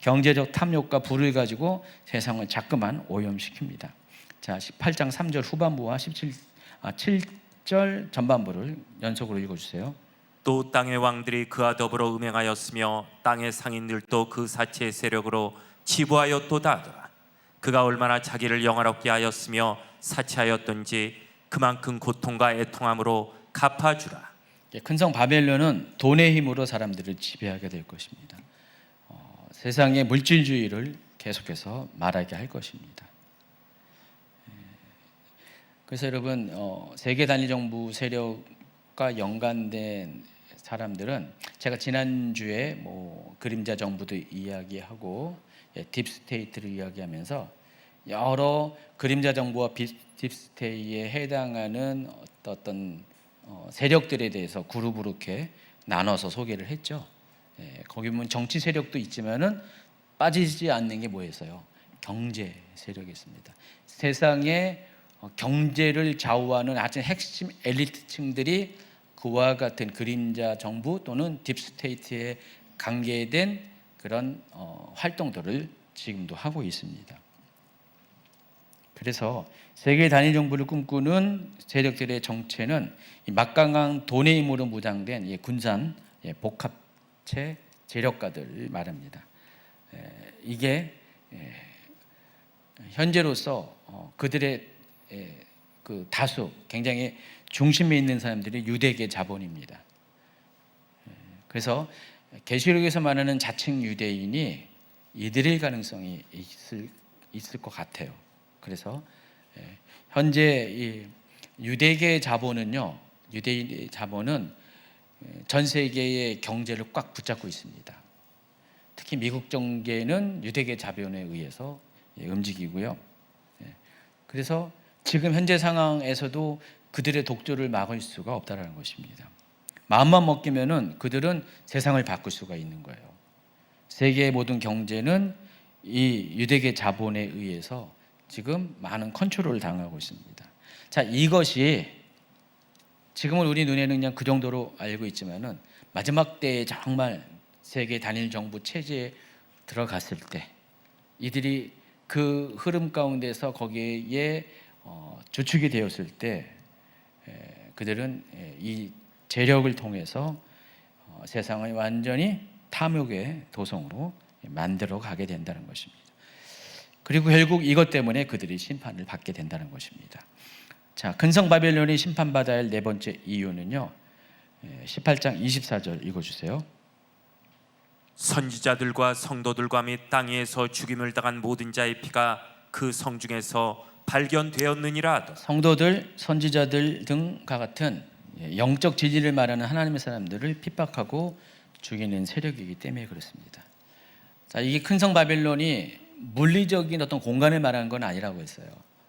경제적 탐욕과 부를 가지고 세상을 자꾸만 오염시킵니다. 자, 18장 3절 후반부와 7절 전반부를 연속으로 읽어주세요. 또 땅의 왕들이 그와 더불어 음행하였으며 땅의 상인들도 그 사치의 세력으로 치부하였도다 하더라. 그가 얼마나 자기를 영화롭게 하였으며 사치하였던지 그만큼 고통과 애통함으로 갚아주라. 큰성 바벨론은 돈의 힘으로 사람들을 지배하게 될 것입니다. 세상의 물질주의를 계속해서 말하게 할 것입니다. 그래서 여러분, 세계 단일 정부 세력과 연관된 사람들은 제가 지난주에 그림자 정부도 이야기하고 딥스테이트를 이야기하면서 여러 그림자 정부와 딥스테이트에 해당하는 어떤 세력들에 대해서 그룹으로 이렇게 나눠서 소개를 했죠. 거기 보면 정치 세력도 있지만은 빠지지 않는 게 뭐였어요? 경제 세력이 있습니다. 세상의 경제를 좌우하는 아주 핵심 엘리트층들이 그와 같은 그림자 정부 또는 딥스테이트에 관계된 그런 활동들을 지금도 하고 있습니다. 그래서 세계 단일 정부를 꿈꾸는 세력들의 정체는 이 막강한 돈의 힘으로 무장된 군산 복합체 재력가들 말합니다. 이게 현재로서 그들의 그 다수 굉장히 중심에 있는 사람들이 유대계 자본입니다. 그래서 계시록에서 말하는 자칭 유대인이 이들일 가능성이 있을 것 같아요. 그래서 현재 이 유대계 자본은요, 유대인 자본은 전 세계의 경제를 꽉 붙잡고 있습니다. 특히 미국 정계는 유대계 자본에 의해서 움직이고요. 그래서 지금 현재 상황에서도 그들의 독주를 막을 수가 없다는 것입니다. 마음만 먹기면은 그들은 세상을 바꿀 수가 있는 거예요. 세계의 모든 경제는 이 유대계 자본에 의해서 지금 많은 컨트롤을 당하고 있습니다. 자, 이것이 지금은 우리 눈에는 그냥 그 정도로 알고 있지만은 마지막 때에 정말 세계 단일 정부 체제에 들어갔을 때 이들이 그 흐름 가운데서 거기에 주축이 되었을 때 그들은 이 재력을 통해서 세상을 완전히 탐욕의 도성으로 만들어 가게 된다는 것입니다. 그리고 결국 이것 때문에 그들이 심판을 받게 된다는 것입니다. 자, 근성 바벨론이 심판받아야 할 네 번째 이유는요. 18장 24절 읽어주세요. 선지자들과 성도들과 및 땅 위에서 죽임을 당한 모든 자의 피가 그 성 중에서 발견되었느니라 하더라. 성도들, 선지자들 등과 같은 영적 진리를 말하는 하나님의 사람들을 핍박하고 죽이는 세력이기 때문에 그렇습니다. 자, 이게 큰성 바벨론이 물리적인 어떤 공간을 말하는 건 아니라고 했어요.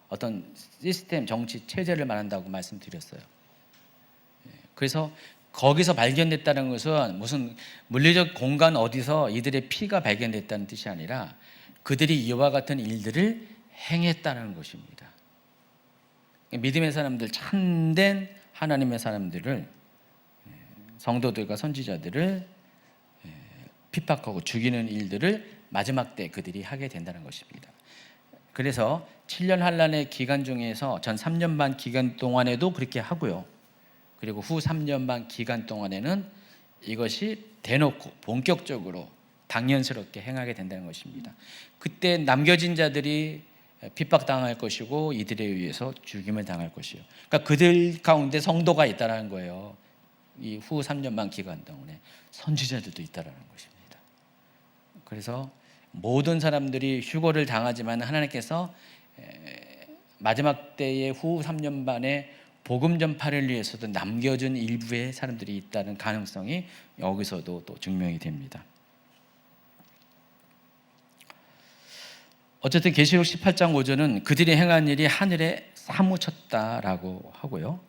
어떤 시스템, 정치, 체제를 말한다고 말씀드렸어요. 그래서 거기서 발견됐다는 것은 무슨 물리적 공간 어디서 이들의 피가 발견됐다는 뜻이 아니라 그들이 이와 같은 일들을 행했다는 것입니다. 믿음의 사람들, 참된 하나님의 사람들을, 성도들과 선지자들을 핍박하고 죽이는 일들을 마지막 때 그들이 하게 된다는 것입니다. 그래서 7년 환란의 기간 중에서 전 3년 반 기간 동안에도 그렇게 하고요. 그리고 후 3년 반 기간 동안에는 이것이 대놓고 본격적으로 당연스럽게 행하게 된다는 것입니다. 그때 남겨진 자들이 핍박당할 것이고 이들에 의해서 죽임을 당할 것이요. 그러니까 그들 가운데 성도가 있다라는 거예요. 이 후 3년 반 기간 동안에 선지자들도 있다라는 것입니다. 그래서 모든 사람들이 휴거를 당하지만 하나님께서 마지막 때의 후 3년 반에 복음 전파를 위해서도 남겨진 일부의 사람들이 있다는 가능성이 여기서도 또 증명이 됩니다. 어쨌든 계시록 18장 5절은 그들이 행한 일이 하늘에 사무쳤다라고 하고요.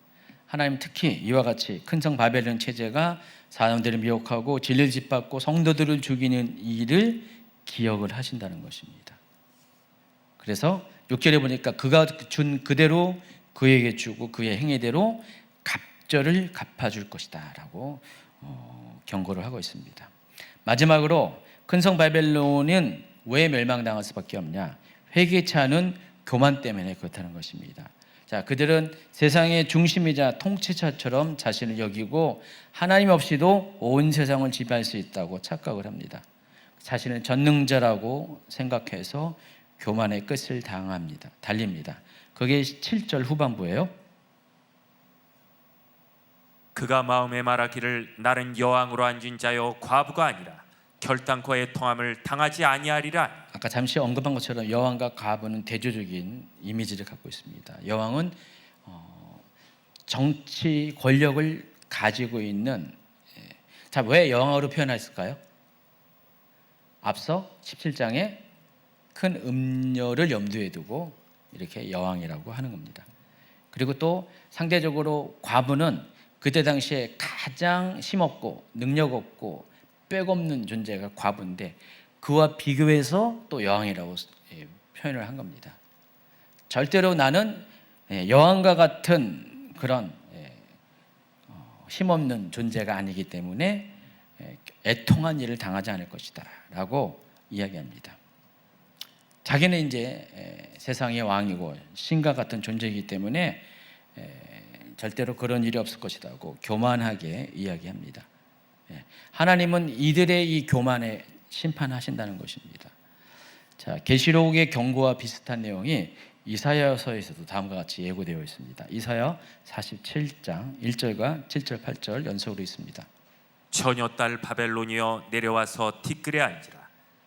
하나님 특히 이와 같이 큰성 바벨론 체제가 사람들을 미혹하고 진리를 짓밟고 성도들을 죽이는 일을 기억을 하신다는 것입니다. 그래서 6절에 보니까 그가 준 그대로 그에게 주고 그의 행위대로 갑절을 갚아줄 것이다 라고 경고를 하고 있습니다. 마지막으로 큰성 바벨론은 왜 멸망당할 수밖에 없냐? 회개치 않은 교만 때문에 그렇다는 것입니다. 자, 그들은 세상의 중심이자 통치자처럼 자신을 여기고 하나님 없이도 온 세상을 지배할 수 있다고 착각을 합니다. 자신은 전능자라고 생각해서 교만의 끝을 달립니다. 그게 7절 후반부예요. 그가 마음에 말하기를 나는 여왕으로 앉은 자요 과부가 아니라 결단코 애통함을 당하지 아니하리라. 아까 잠시 언급한 것처럼 여왕과 과부는 대조적인 이미지를 갖고 있습니다. 여왕은 정치 권력을 가지고 있는, 자, 왜 여왕으로 표현했을까요? 앞서 17장에 큰 음료를 염두에 두고 이렇게 여왕이라고 하는 겁니다. 그리고 또 상대적으로 과부는 그때 당시에 가장 힘없고 능력 없고 빽없는 존재가 과부인데 그와 비교해서 또 여왕이라고 표현을 한 겁니다. 절대로 나는 여왕과 같은 그런 힘없는 존재가 아니기 때문에 애통한 일을 당하지 않을 것이다 라고 이야기합니다. 자기는 이제 세상의 왕이고 신과 같은 존재이기 때문에 절대로 그런 일이 없을 것이라고 교만하게 이야기합니다. 하나님은 이들의 이 교만에 심판하신다는 것입니다. 자, 계시록의 경고와 비슷한 내용이 이사야서에서도 다음과 같이 예고되어 있습니다. 이사야 47장 1절과 7절 8절 연속으로 있습니다. 처녀 딸 바벨론이여 내려와서 티끌에 앉으라.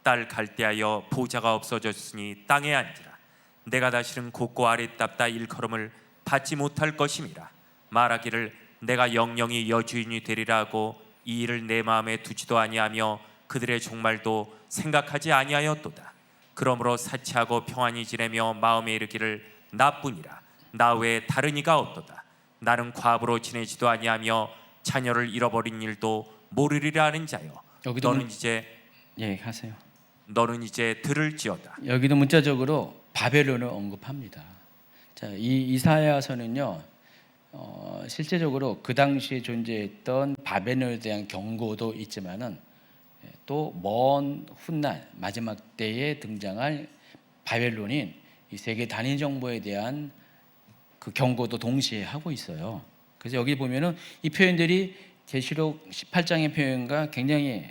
딸 갈대하여 보좌가 없어졌으니 땅에 앉으라. 내가 다시는 곳고 아랫답다 일컬음을 받지 못할 것임이라. 말하기를 내가 영영이 여주인이 되리라 하고 이 일을 내 마음에 두지도 아니하며 그들의 종말도 생각하지 아니하였도다. 그러므로 사치하고 평안히 지내며 마음에 이르기를 나뿐이라. 나 외에 다른 이가 없도다. 나는 과부로 지내지도 아니하며 자녀를 잃어버린 일도 모르리라 하는 자여. 너는 이제 하세요. 너는 이제 들을지어다. 여기도 문자적으로 바벨론을 언급합니다. 자, 이 이사야서는요 실제적으로 그 당시에 존재했던 바벨론에 대한 경고도 있지만은 또 먼 훗날 마지막 때에 등장할 바벨론인 이 세계 단일 정보에 대한 그 경고도 동시에 하고 있어요. 그래서 여기 보면은 이 표현들이 계시록 18장의 표현과 굉장히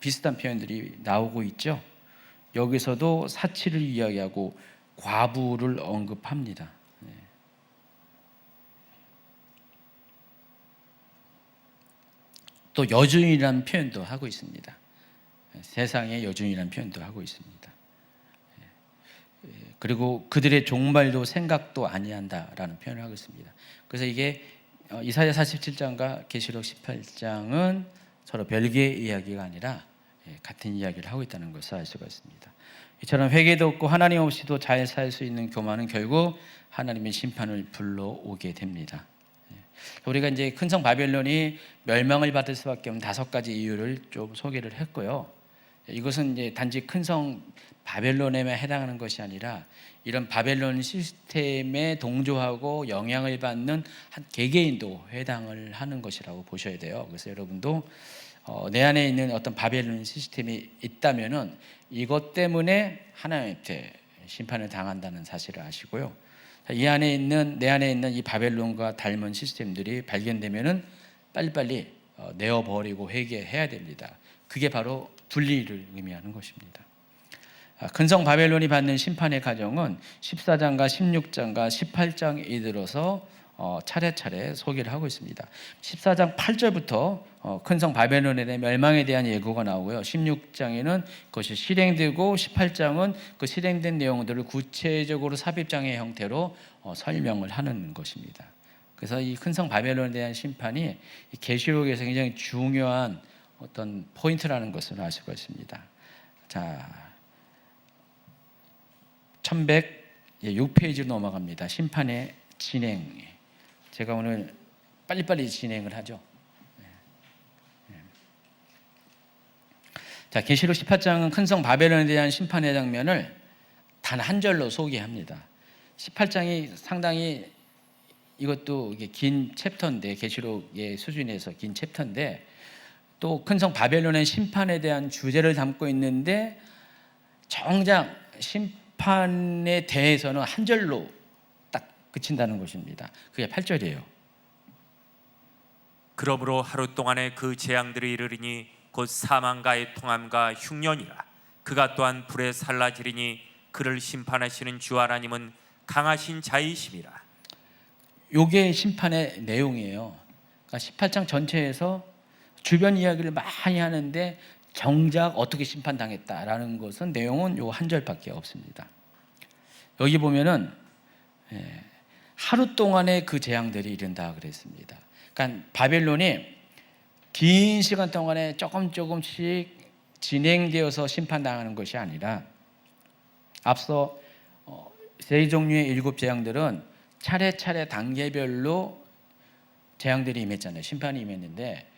비슷한 표현들이 나오고 있죠. 여기서도 사치를 이야기하고 과부를 언급합니다. 또 여주인이라는 표현도 하고 있습니다. 세상의 여주인이라는 표현도 하고 있습니다. 그리고 그들의 종말도 생각도 아니한다라는 표현을 하고 있습니다. 그래서 이게 이사야 47장과 계시록 18장은 서로 별개의 이야기가 아니라 같은 이야기를 하고 있다는 것을 알 수가 있습니다. 이처럼 회개도 없고 하나님 없이도 잘 살 수 있는 교만은 결국 하나님의 심판을 불러오게 됩니다. 우리가 이제 큰성 바벨론이 멸망을 받을 수밖에 없는 5가지 이유를 좀 소개를 했고요. 이것은 이제 단지 큰성 바벨론에만 해당하는 것이 아니라 이런 바벨론 시스템에 동조하고 영향을 받는 한 개개인도 해당을 하는 것이라고 보셔야 돼요. 그래서 여러분도 내 안에 있는 어떤 바벨론 시스템이 있다면은 이것 때문에 하나님한테 심판을 당한다는 사실을 아시고요. 이 안에 있는 내 안에 있는 이 바벨론과 닮은 시스템들이 발견되면은 빨리빨리 내어버리고 회개해야 됩니다. 그게 바로 분리를 의미하는 것입니다. 큰성 바벨론이 받는 심판의 과정은 14장과 16장과 18장에 이르러서 차례차례 소개를 하고 있습니다. 14장 8절부터 큰성 바벨론에 대한 멸망에 대한 예고가 나오고요. 16장에는 그것이 실행되고 18장은 그 실행된 내용들을 구체적으로 삽입장의 형태로 설명을 하는 것입니다. 그래서 이 큰성 바벨론에 대한 심판이 계시록에서 굉장히 중요한 어떤 포인트라는 것을 알 수가 있습니다. 자, 1106페이지로 넘어갑니다. 심판의 진행. 제가 오늘 빨리빨리 진행을 하죠. 자, 계시록 18장은 큰성 바벨론에 대한 심판의 장면을 단 한 절로 소개합니다. 18장이 상당히 이것도 이게 긴 챕터인데, 계시록의 수준에서 긴 챕터인데, 또 큰성 바벨론의 심판에 대한 주제를 담고 있는데 정작 심판에 대해서는 한 절로 딱 그친다는 것입니다. 그게 8절이에요. 그러므로 하루 동안에 그 재앙들이 이르리니 곧 사망과 애통함과 흉년이라. 그가 또한 불에 살라지리니 그를 심판하시는 주 하나님은 강하신 자이심이라. 요게 심판의 내용이에요. 그러니까 18장 전체에서 주변 이야기를 많이 하는데 정작 어떻게 심판당했다라는 것은 내용은 요 한 절밖에 없습니다. 여기 보면은 하루 동안에 그 재앙들이 이른다 그랬습니다. 그러니까 바벨론이 긴 시간 동안에 조금씩 진행되어서 심판당하는 것이 아니라 앞서 세 종류의 7 재앙들은 차례차례 단계별로 재앙들이 임했잖아요. 심판이 임했는데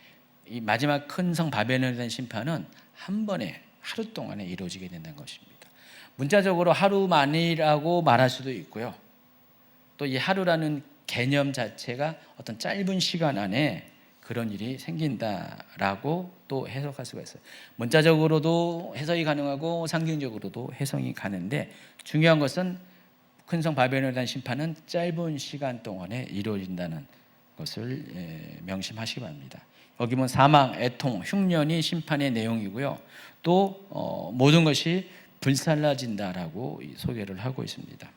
이 마지막 큰성 바벨론에 대한 심판은 한 번에 하루 동안에 이루어지게 된다는 것입니다. 문자적으로 하루만이라고 말할 수도 있고요. 또 이 하루라는 개념 자체가 어떤 짧은 시간 안에 그런 일이 생긴다라고 또 해석할 수가 있어요. 문자적으로도 해석이 가능하고 상징적으로도 해석이 가는데 중요한 것은 큰성 바벨론에 대한 심판은 짧은 시간 동안에 이루어진다는 것을 명심하시기 바랍니다. 여기 보면 사망, 애통, 흉년이 심판의 내용이고요. 또 모든 것이 불살라진다라고 소개를 하고 있습니다.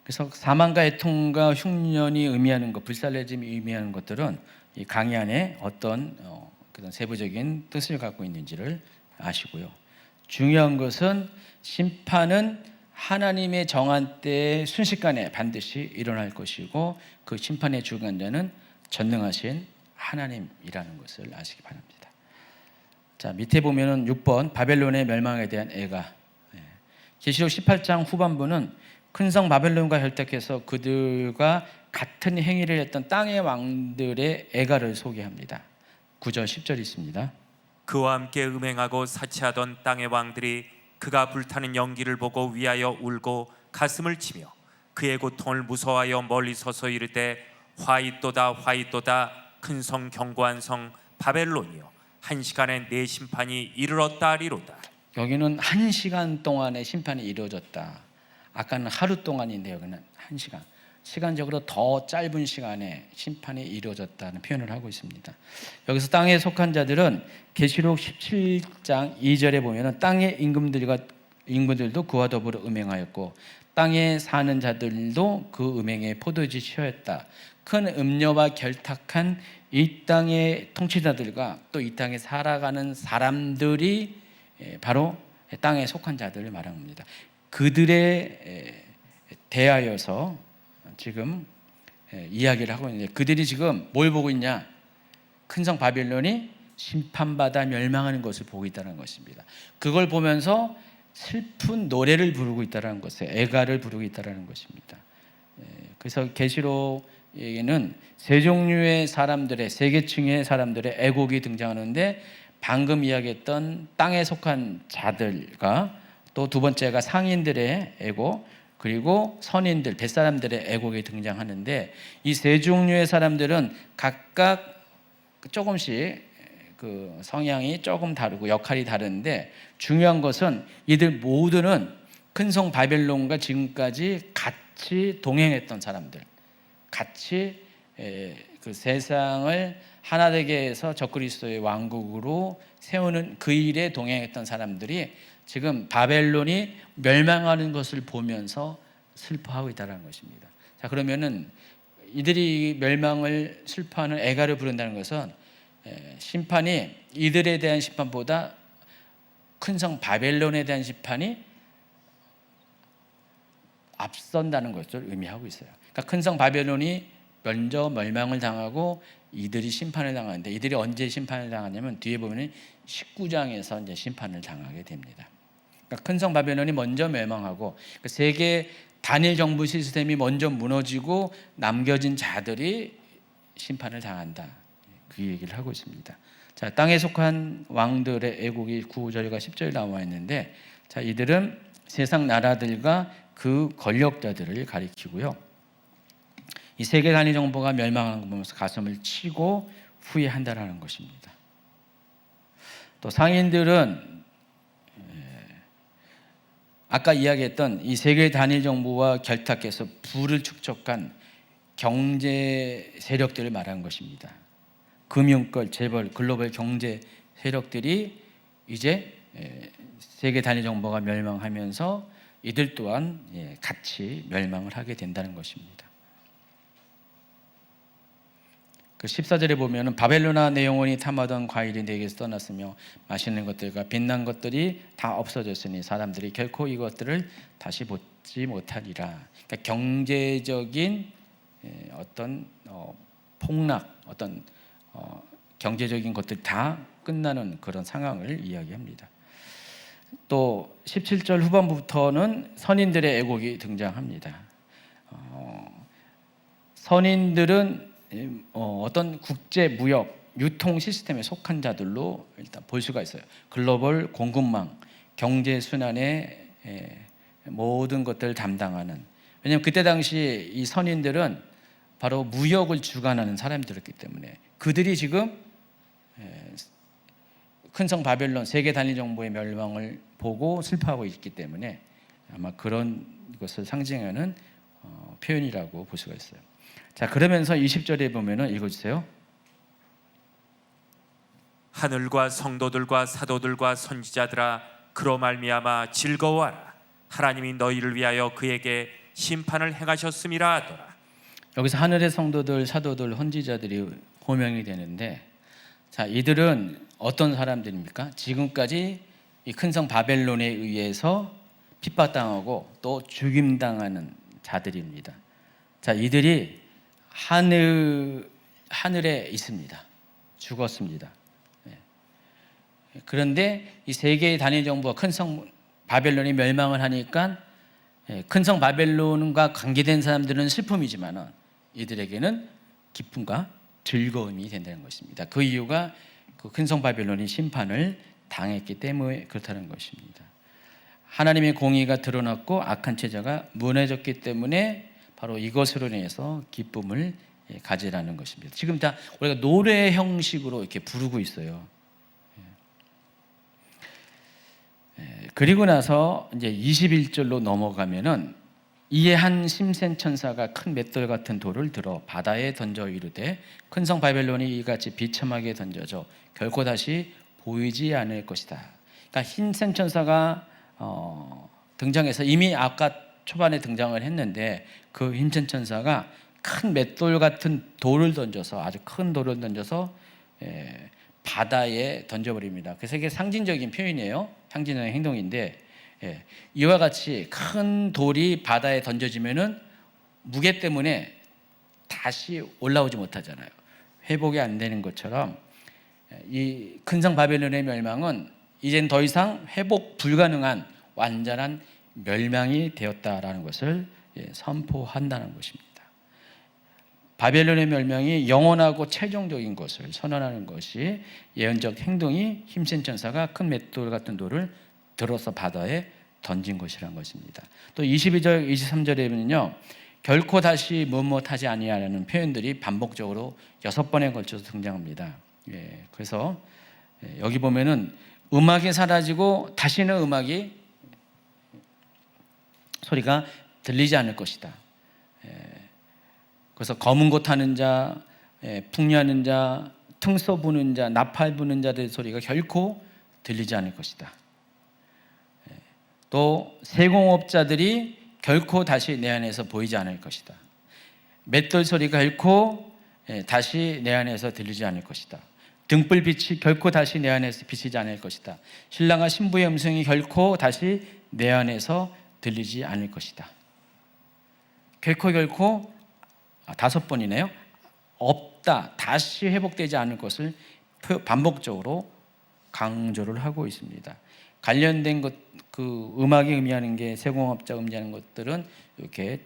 그래서 사망과 애통과 흉년이 의미하는 것, 불살라짐이 의미하는 것들은 이 강의 안에 어떤 그런 세부적인 뜻을 갖고 있는지를 아시고요. 중요한 것은 심판은 하나님의 정한 때에 순식간에 반드시 일어날 것이고 그 심판의 주관자는 전능하신 하나님이라는 것을 아시기 바랍니다. 자, 밑에 보면은 6번 바벨론의 멸망에 대한 애가. 계시록 18장 후반부는 큰성 바벨론과 혈탁해서 그들과 같은 행위를 했던 땅의 왕들의 애가를 소개합니다. 9절 10절 있습니다. 그와 함께 음행하고 사치하던 땅의 왕들이 그가 불타는 연기를 보고 위하여 울고 가슴을 치며 그의 고통을 무서워하여 멀리 서서 이르되 화이또다 화이또다 큰 성 견고한 성 바벨론이여 한 시간에 내 심판이 이르렀다리로다. 여기는 한 시간 동안의 심판이 이루어졌다. 아까는 하루 동안인데 여기는 한 시간. 시간적으로 더 짧은 시간에 심판이 이루어졌다는 표현을 하고 있습니다. 여기서 땅에 속한 자들은 계시록 17장 2절에 보면은 땅의 임금들도 그와 더불어 음행하였고 땅에 사는 자들도 그 음행에 포도주 취하였다. 큰 음녀와 결탁한 이 땅의 통치자들과 또 이 땅에 살아가는 사람들이 바로 땅에 속한 자들을 말합니다. 그들에 대하여서 지금 이야기를 하고 있는데 그들이 지금 뭘 보고 있냐? 큰 성 바벨론이 심판받아 멸망하는 것을 보고 있다는 것입니다. 그걸 보면서 슬픈 노래를 부르고 있다는 것에 애가를 부르고 있다는 것입니다. 그래서 계시록에는 세 종류의 사람들의 세 계층의 사람들의 애곡이 등장하는데 방금 이야기했던 땅에 속한 자들과 또 두 번째가 상인들의 애곡 그리고 선인들, 뱃사람들의 애곡이 등장하는데 이 세 종류의 사람들은 각각 조금씩 그 성향이 조금 다르고 역할이 다른데 중요한 것은 이들 모두는 큰 성 바벨론과 지금까지 같이 동행했던 사람들, 같이 그 세상을 하나 되게 해서 적그리스도의 왕국으로 세우는 그 일에 동행했던 사람들이 지금 바벨론이 멸망하는 것을 보면서 슬퍼하고 있다는 것입니다. 자, 그러면은 이들이 멸망을 슬퍼하는 애가를 부른다는 것은 심판이 이들에 대한 심판보다 큰 성 바벨론에 대한 심판이 앞선다는 것을 의미하고 있어요. 그러니까 큰 성 바벨론이 먼저 멸망을 당하고 이들이 심판을 당하는데 이들이 언제 심판을 당하냐면 뒤에 보면 19장에서 이제 심판을 당하게 됩니다. 그러니까 큰 성 바벨론이 먼저 멸망하고 그 세계 단일 정부 시스템이 먼저 무너지고 남겨진 자들이 심판을 당한다. 그 얘기를 하고 있습니다. 자, 땅에 속한 왕들의 애곡이 9절과 10절에 나와 있는데 자, 이들은 세상 나라들과 그 권력자들을 가리키고요. 이 세계 단위 정부가 멸망하는 걸 보면서 가슴을 치고 후회한다라는 것입니다. 또 상인들은 아까 이야기했던 이 세계 단일 정부와 결탁해서 부를 축적한 경제 세력들을 말하는 것입니다. 금융권, 재벌, 글로벌 경제 세력들이 이제 세계 단위 정부가 멸망하면서 이들 또한 같이 멸망을 하게 된다는 것입니다. 그 14절에 보면은 바벨론아 내 영혼이 탐하던 과일이 내게서 떠났으며 맛있는 것들과 빛난 것들이 다 없어졌으니 사람들이 결코 이것들을 다시 보지 못하리라. 그러니까 경제적인 어떤 폭락, 어떤 경제적인 것들이 다 끝나는 그런 상황을 이야기합니다. 또 17절 후반부터는 선인들의 애곡이 등장합니다. 선인들은 어떤 국제 무역 유통 시스템에 속한 자들로 일단 볼 수가 있어요. 글로벌 공급망, 경제 순환의 모든 것들을 담당하는. 왜냐하면 그때 당시 이 선인들은 바로 무역을 주관하는 사람들이었기 때문에 그들이 지금 큰 성 바벨론 세계 단일 정부의 멸망을 보고 슬퍼하고 있기 때문에 아마 그런 것을 상징하는 표현이라고 볼 수가 있어요. 자, 그러면서 20절에 보면은 읽어주세요. 하늘과 성도들과 사도들과 선지자들아 그로 말미암아 즐거워하라. 하나님이 너희를 위하여 그에게 심판을 행하셨음이라 하더라. 여기서 하늘의 성도들, 사도들, 선지자들이 호명이 되는데 자, 이들은 어떤 사람들입니까? 지금까지 이 큰 성 바벨론에 의해서 핍박당하고 또 죽임당하는 자들입니다. 자, 이들이 하늘에 있습니다. 죽었습니다. 그런데 이 세계의 단일 정부가 큰 성 바벨론이 멸망을 하니까 큰 성 바벨론과 관계된 사람들은 슬픔이지만은 이들에게는 기쁨과 즐거움이 된다는 것입니다. 그 이유가 그 큰 성 바벨론이 심판을 당했기 때문에 그렇다는 것입니다. 하나님의 공의가 드러났고 악한 체제가 무너졌기 때문에 바로 이것으로 인해서 기쁨을 가지라는 것입니다. 지금 다 우리가 노래 형식으로 이렇게 부르고 있어요. 그리고 나서 이제 21절로 넘어가면은 이에 한 심센 천사가 큰 맷돌 같은 돌을 들어 바다에 던져 이르되 큰 성 바벨론이 이같이 비참하게 던져져 결코 다시 보이지 않을 것이다. 그러니까 힘센 천사가 등장해서 이미 아까 초반에 등장을 했는데 그 힘센 천사가 큰 맷돌 같은 돌을 던져서 아주 큰 돌을 던져서 바다에 던져버립니다. 그래서 이게 상징적인 표현이에요. 상징적인 행동인데 이와 같이 큰 돌이 바다에 던져지면은 무게 때문에 다시 올라오지 못하잖아요. 회복이 안 되는 것처럼 이 큰 성 바벨론의 멸망은 이젠 더 이상 회복 불가능한 완전한 멸망이 되었다라는 것을 선포한다는 것입니다. 바벨론의 멸망이 영원하고 최종적인 것을 선언하는 것이 예언적 행동이 힘센 천사가 큰 맷돌 같은 돌을 들어서 바다에 던진 것이란 것입니다. 또 22절, 23절에 보면요, 결코 다시 무엇하지 아니하라는 표현들이 반복적으로 6번에 걸쳐서 등장합니다. 그래서 여기 보면은 음악이 사라지고 다시는 음악이 소리가 들리지 않을 것이다. 그래서 검은 곳 타는 자, 풍류하는 자, 퉁소 부는 자, 나팔 부는 자들의 소리가 결코 들리지 않을 것이다. 또 세공업자들이 결코 다시 내 안에서 보이지 않을 것이다. 맷돌 소리가 결코 다시 내 안에서 들리지 않을 것이다. 등불빛이 결코 다시 내 안에서 비치지 않을 것이다. 신랑과 신부의 음성이 결코 다시 내 안에서 들리지 않을 것이다. 결코 5번이네요. 없다, 다시 회복되지 않을 것을 반복적으로 강조를 하고 있습니다. 관련된 것, 그 음악이 의미하는 게 세공업자 의미하는 것들은 이렇게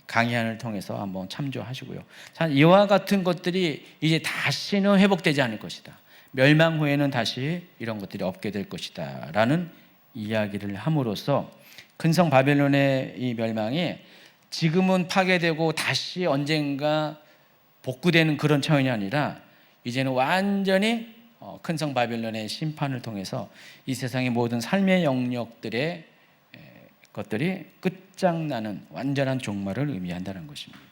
강의안을 통해서 한번 참조하시고요. 이와 같은 것들이 이제 다시는 회복되지 않을 것이다. 멸망 후에는 다시 이런 것들이 없게 될 것이다 라는 이야기를 함으로써 큰 성 바벨론의 이 멸망이 지금은 파괴되고 다시 언젠가 복구되는 그런 차원이 아니라 이제는 완전히 큰 성 바벨론의 심판을 통해서 이 세상의 모든 삶의 영역들의 것들이 끝장나는 완전한 종말을 의미한다는 것입니다.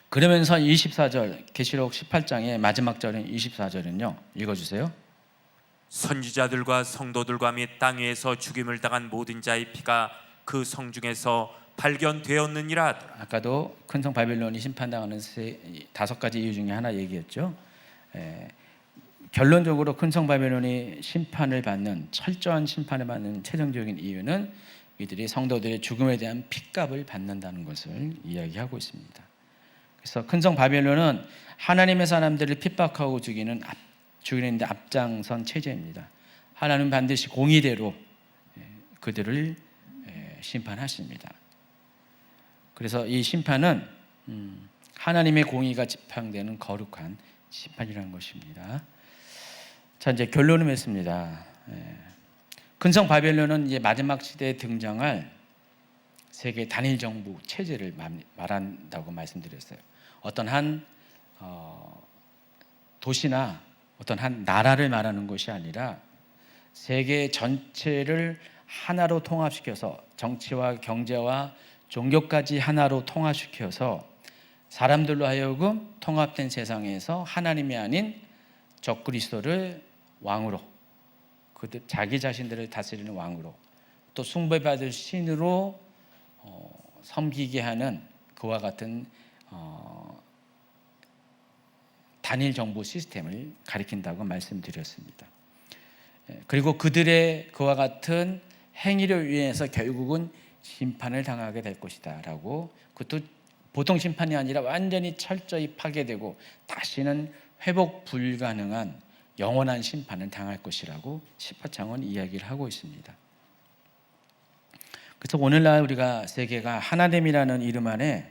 그러면서 24절 계시록 18장의 마지막 절인 24절은요. 읽어주세요. 선지자들과 성도들과 및 땅 위에서 죽임을 당한 모든 자의 피가 그 성 중에서 발견되었느니라 하더라. 아까도 큰 성 바벨론이 심판당하는 5가지 이유 중에 하나 얘기했죠. 결론적으로 큰 성 바벨론이 심판을 받는 철저한 심판을 받는 최종적인 이유는 이들이 성도들의 죽음에 대한 핏값을 받는다는 것을 이야기하고 있습니다. 그래서 큰 성 바벨론은 하나님의 사람들을 핍박하고 죽이는 데 앞장선 체제입니다. 하나님은 반드시 공의대로 그들을 심판하십니다. 그래서 이 심판은 하나님의 공의가 지팡되는 거룩한 심판이라는 것입니다. 자, 이제 결론을 맺습니다. 큰 성 바벨론은 이제 마지막 시대에 등장할 세계 단일 정부 체제를 말한다고 말씀드렸어요. 어떤 한 도시나 어떤 한 나라를 말하는 것이 아니라 세계 전체를 하나로 통합시켜서 정치와 경제와 종교까지 하나로 통합시켜서 사람들로 하여금 통합된 세상에서 하나님이 아닌 적그리스도를 왕으로, 그들 자기 자신들을 다스리는 왕으로, 또 숭배받을 신으로 섬기게 하는 그와 같은 단일 정부 시스템을 가리킨다고 말씀드렸습니다. 그리고 그들의 그와 같은 행위로 인해서 결국은 심판을 당하게 될 것이다 라고, 그것도 보통 심판이 아니라 완전히 철저히 파괴되고 다시는 회복 불가능한 영원한 심판을 당할 것이라고 18장은 이야기를 하고 있습니다. 그래서 오늘날 우리가 세계가 하나됨이라는 이름 안에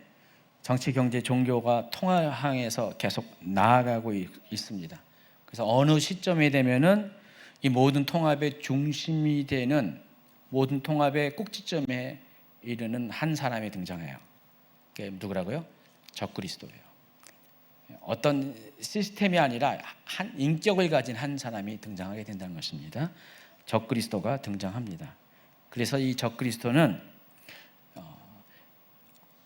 정치, 경제, 종교가 통합항에서 계속 나아가고 있습니다. 그래서 어느 시점에 되면은 이 모든 통합의 중심이 되는, 모든 통합의 꼭지점에 이르는 한 사람이 등장해요. 그게 누구라고요? 적그리스도예요. 어떤 시스템이 아니라 한 인격을 가진 한 사람이 등장하게 된다는 것입니다. 적그리스도가 등장합니다. 그래서 이 적그리스도는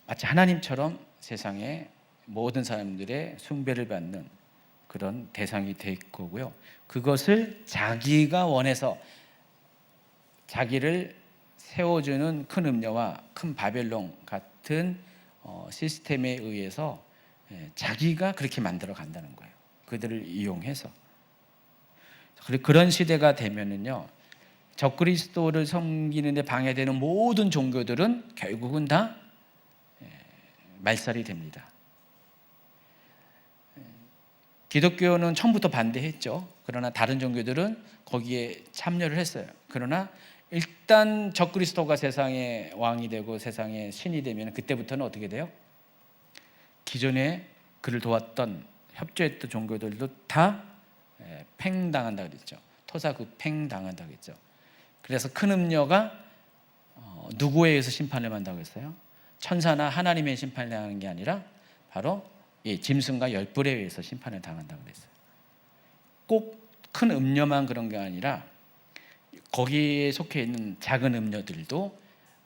마치 하나님처럼 세상의 모든 사람들의 숭배를 받는 그런 대상이 될 거고요. 그것을 자기가 원해서 자기를 세워주는 큰 음녀와 큰 바벨론 같은 시스템에 의해서 자기가 그렇게 만들어 간다는 거예요. 그들을 이용해서. 그런 시대가 되면은요, 적그리스도를 섬기는 데 방해되는 모든 종교들은 결국은 다 말살이 됩니다. 기독교는 처음부터 반대했죠. 그러나 다른 종교들은 거기에 참여를 했어요. 그러나 일단 적그리스도가 세상의 왕이 되고 세상의 신이 되면 그때부터는 어떻게 돼요? 기존에 그를 도왔던 협조했던 종교들도 다 팽당한다 그랬죠. 토사구팽당한다 그랬죠. 그래서 큰 음녀가 누구에 의해서 심판을 받는다고 했어요? 천사나 하나님의 심판을 당하는 게 아니라 바로 짐승과 열불에 의해서 심판을 당한다고 그랬어요. 꼭 큰 음녀만 그런 게 아니라 거기에 속해 있는 작은 음녀들도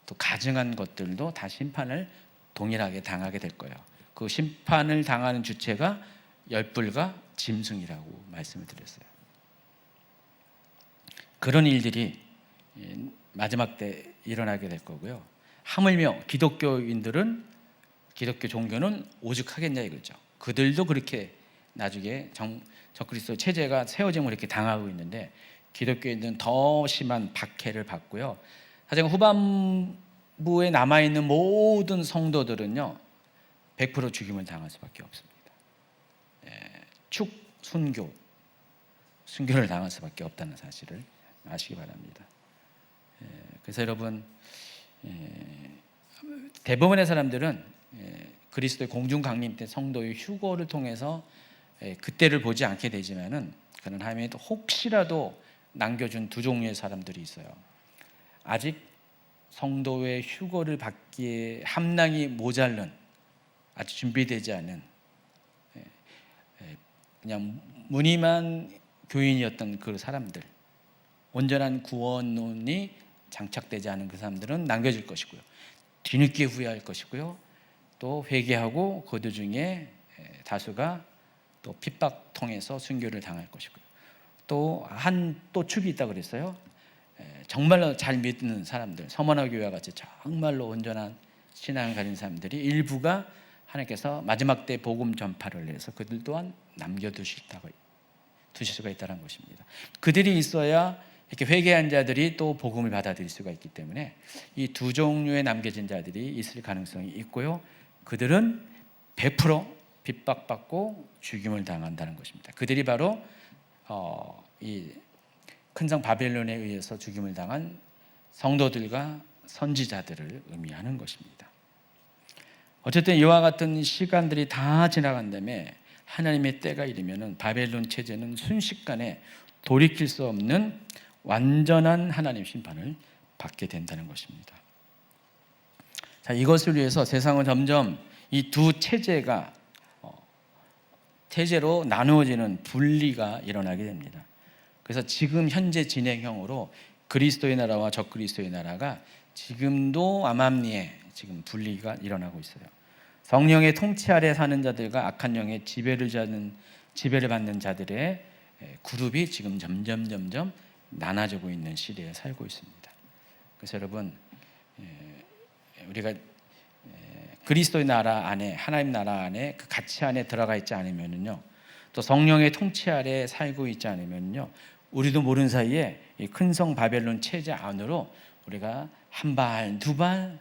또 가증한 것들도 다 심판을 동일하게 당하게 될 거예요. 그 심판을 당하는 주체가 열불과 짐승이라고 말씀을 드렸어요. 그런 일들이 마지막 때 일어나게 될 거고요. 하물며 기독교 종교는 오죽하겠냐 이거죠. 그들도 그렇게 나중에 적그리스도 체제가 세워지면 그렇게 당하고 있는데 기독교인들은 더 심한 박해를 받고요. 사실 후반부에 남아있는 모든 성도들은요 100% 죽임을 당할 수밖에 없습니다. 순교를 당할 수밖에 없다는 사실을 아시기 바랍니다. 그래서 여러분, 대부분의 사람들은 그리스도의 공중 강림 때 성도의 휴거를 통해서 그때를 보지 않게 되지만은 그는 하나님이 혹시라도 남겨준 두 종류의 사람들이 있어요. 아직 성도의 휴거를 받기에 함량이 모자른, 아직 준비되지 않은 그냥 무늬만 교인이었던 그 사람들, 온전한 구원론이 장착되지 않은 그 사람들은 남겨질 것이고요. 뒤늦게 후회할 것이고요. 또 회개하고 그들 중에 다수가 또 핍박 통해서 순교를 당할 것이고요. 또 축이 있다고 그랬어요. 정말로 잘 믿는 사람들, 서머나 교회와 같이 정말로 온전한 신앙을 가진 사람들이 일부가 하나님께서 마지막 때 복음 전파를 해서 그들 또한 남겨두실 수가 있다는 것입니다. 그들이 있어야 이렇게 회개한 자들이 또 복음을 받아들일 수가 있기 때문에 이 두 종류의 남겨진 자들이 있을 가능성이 있고요. 그들은 100% 핍박받고 죽임을 당한다는 것입니다. 그들이 바로 이 큰성 바벨론에 의해서 죽임을 당한 성도들과 선지자들을 의미하는 것입니다. 어쨌든 이와 같은 시간들이 다 지나간 다음에 하나님의 때가 이르면은 바벨론 체제는 순식간에 돌이킬 수 없는 완전한 하나님 심판을 받게 된다는 것입니다. 자, 이것을 위해서 세상은 점점 이 두 체제로 나누어지는 분리가 일어나게 됩니다. 그래서 지금 현재 진행형으로 그리스도의 나라와 적그리스도의 나라가 지금도 암암리에 지금 분리가 일어나고 있어요. 성령의 통치 아래 사는 자들과 악한 영의 지배를 받는 자들의 그룹이 지금 점점 나눠지고 있는 시대에 살고 있습니다. 그래서 여러분, 우리가 그리스도의 나라 안에, 하나님 나라 안에 그 가치 안에 들어가 있지 않으면요, 또 성령의 통치 아래 살고 있지 않으면요, 우리도 모르는 사이에 이 큰성 바벨론 체제 안으로 우리가 한 발, 두 발,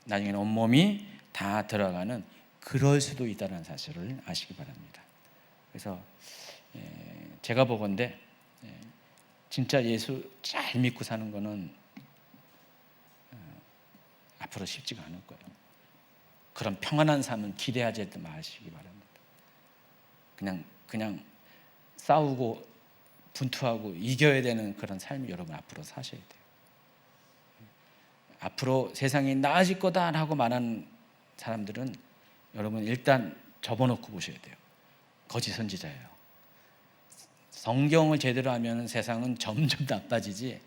나중에는 온몸이 다 들어가는 그럴 수도 있다는 사실을 아시기 바랍니다. 그래서 제가 보건대 진짜 예수 잘 믿고 사는 거는 앞으로 쉽지가 않을 거예요. 그런 평안한 삶은 기대하지 마시기 바랍니다. 그냥 싸우고 분투하고 이겨야 되는 그런 삶이 여러분 앞으로 사셔야 돼요. 앞으로 세상이 나아질 거다라고 말하는 사람들은 여러분 일단 접어놓고 보셔야 돼요. 거짓 선지자예요. 성경을 제대로 하면 세상은 점점 나빠지지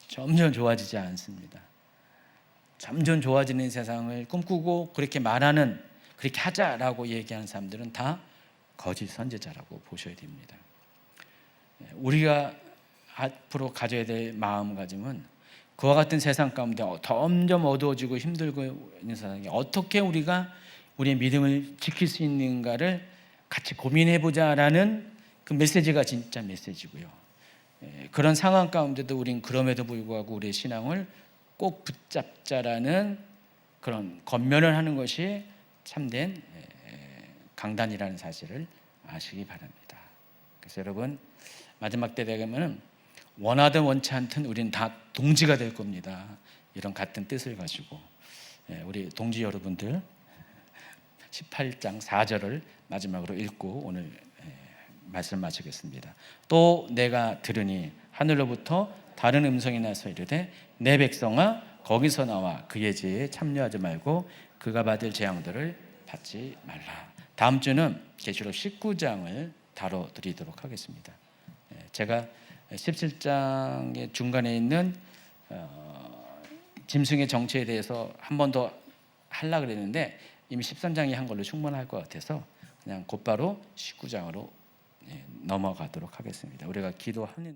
점점 좋아지지 않습니다. 점점 좋아지는 세상을 꿈꾸고 그렇게 말하는, 그렇게 하자라고 얘기하는 사람들은 다 거짓 선지자라고 보셔야 됩니다. 우리가 앞으로 가져야 될 마음가짐은 그와 같은 세상 가운데 점점 어두워지고 힘들고 있는 세상에 어떻게 우리가 우리의 믿음을 지킬 수 있는가를 같이 고민해보자라는 그 메시지가 진짜 메시지고요. 그런 상황 가운데도 우린 그럼에도 불구하고 우리의 신앙을 꼭 붙잡자라는 그런 권면을 하는 것이 참된 강단이라는 사실을 아시기 바랍니다. 그래서 여러분 마지막 때 되면 원하든 원치 않든 우리는 다 동지가 될 겁니다. 이런 같은 뜻을 가지고 우리 동지 여러분들 18장 4절을 마지막으로 읽고 오늘 말씀 마치겠습니다. 또 내가 들으니 하늘로부터 다른 음성이 나서 이르되 내 백성아 거기서 나와 그의 죄에 참여하지 말고 그가 받을 재앙들을 받지 말라. 다음 주는 계시록 19장을 다뤄드리도록 하겠습니다. 제가 17장의 중간에 있는 짐승의 정체에 대해서 한 번 더 하려고 그랬는데 이미 13장이 한 걸로 충분할 것 같아서 그냥 곧바로 19장으로 넘어가도록 하겠습니다. 우리가 기도하는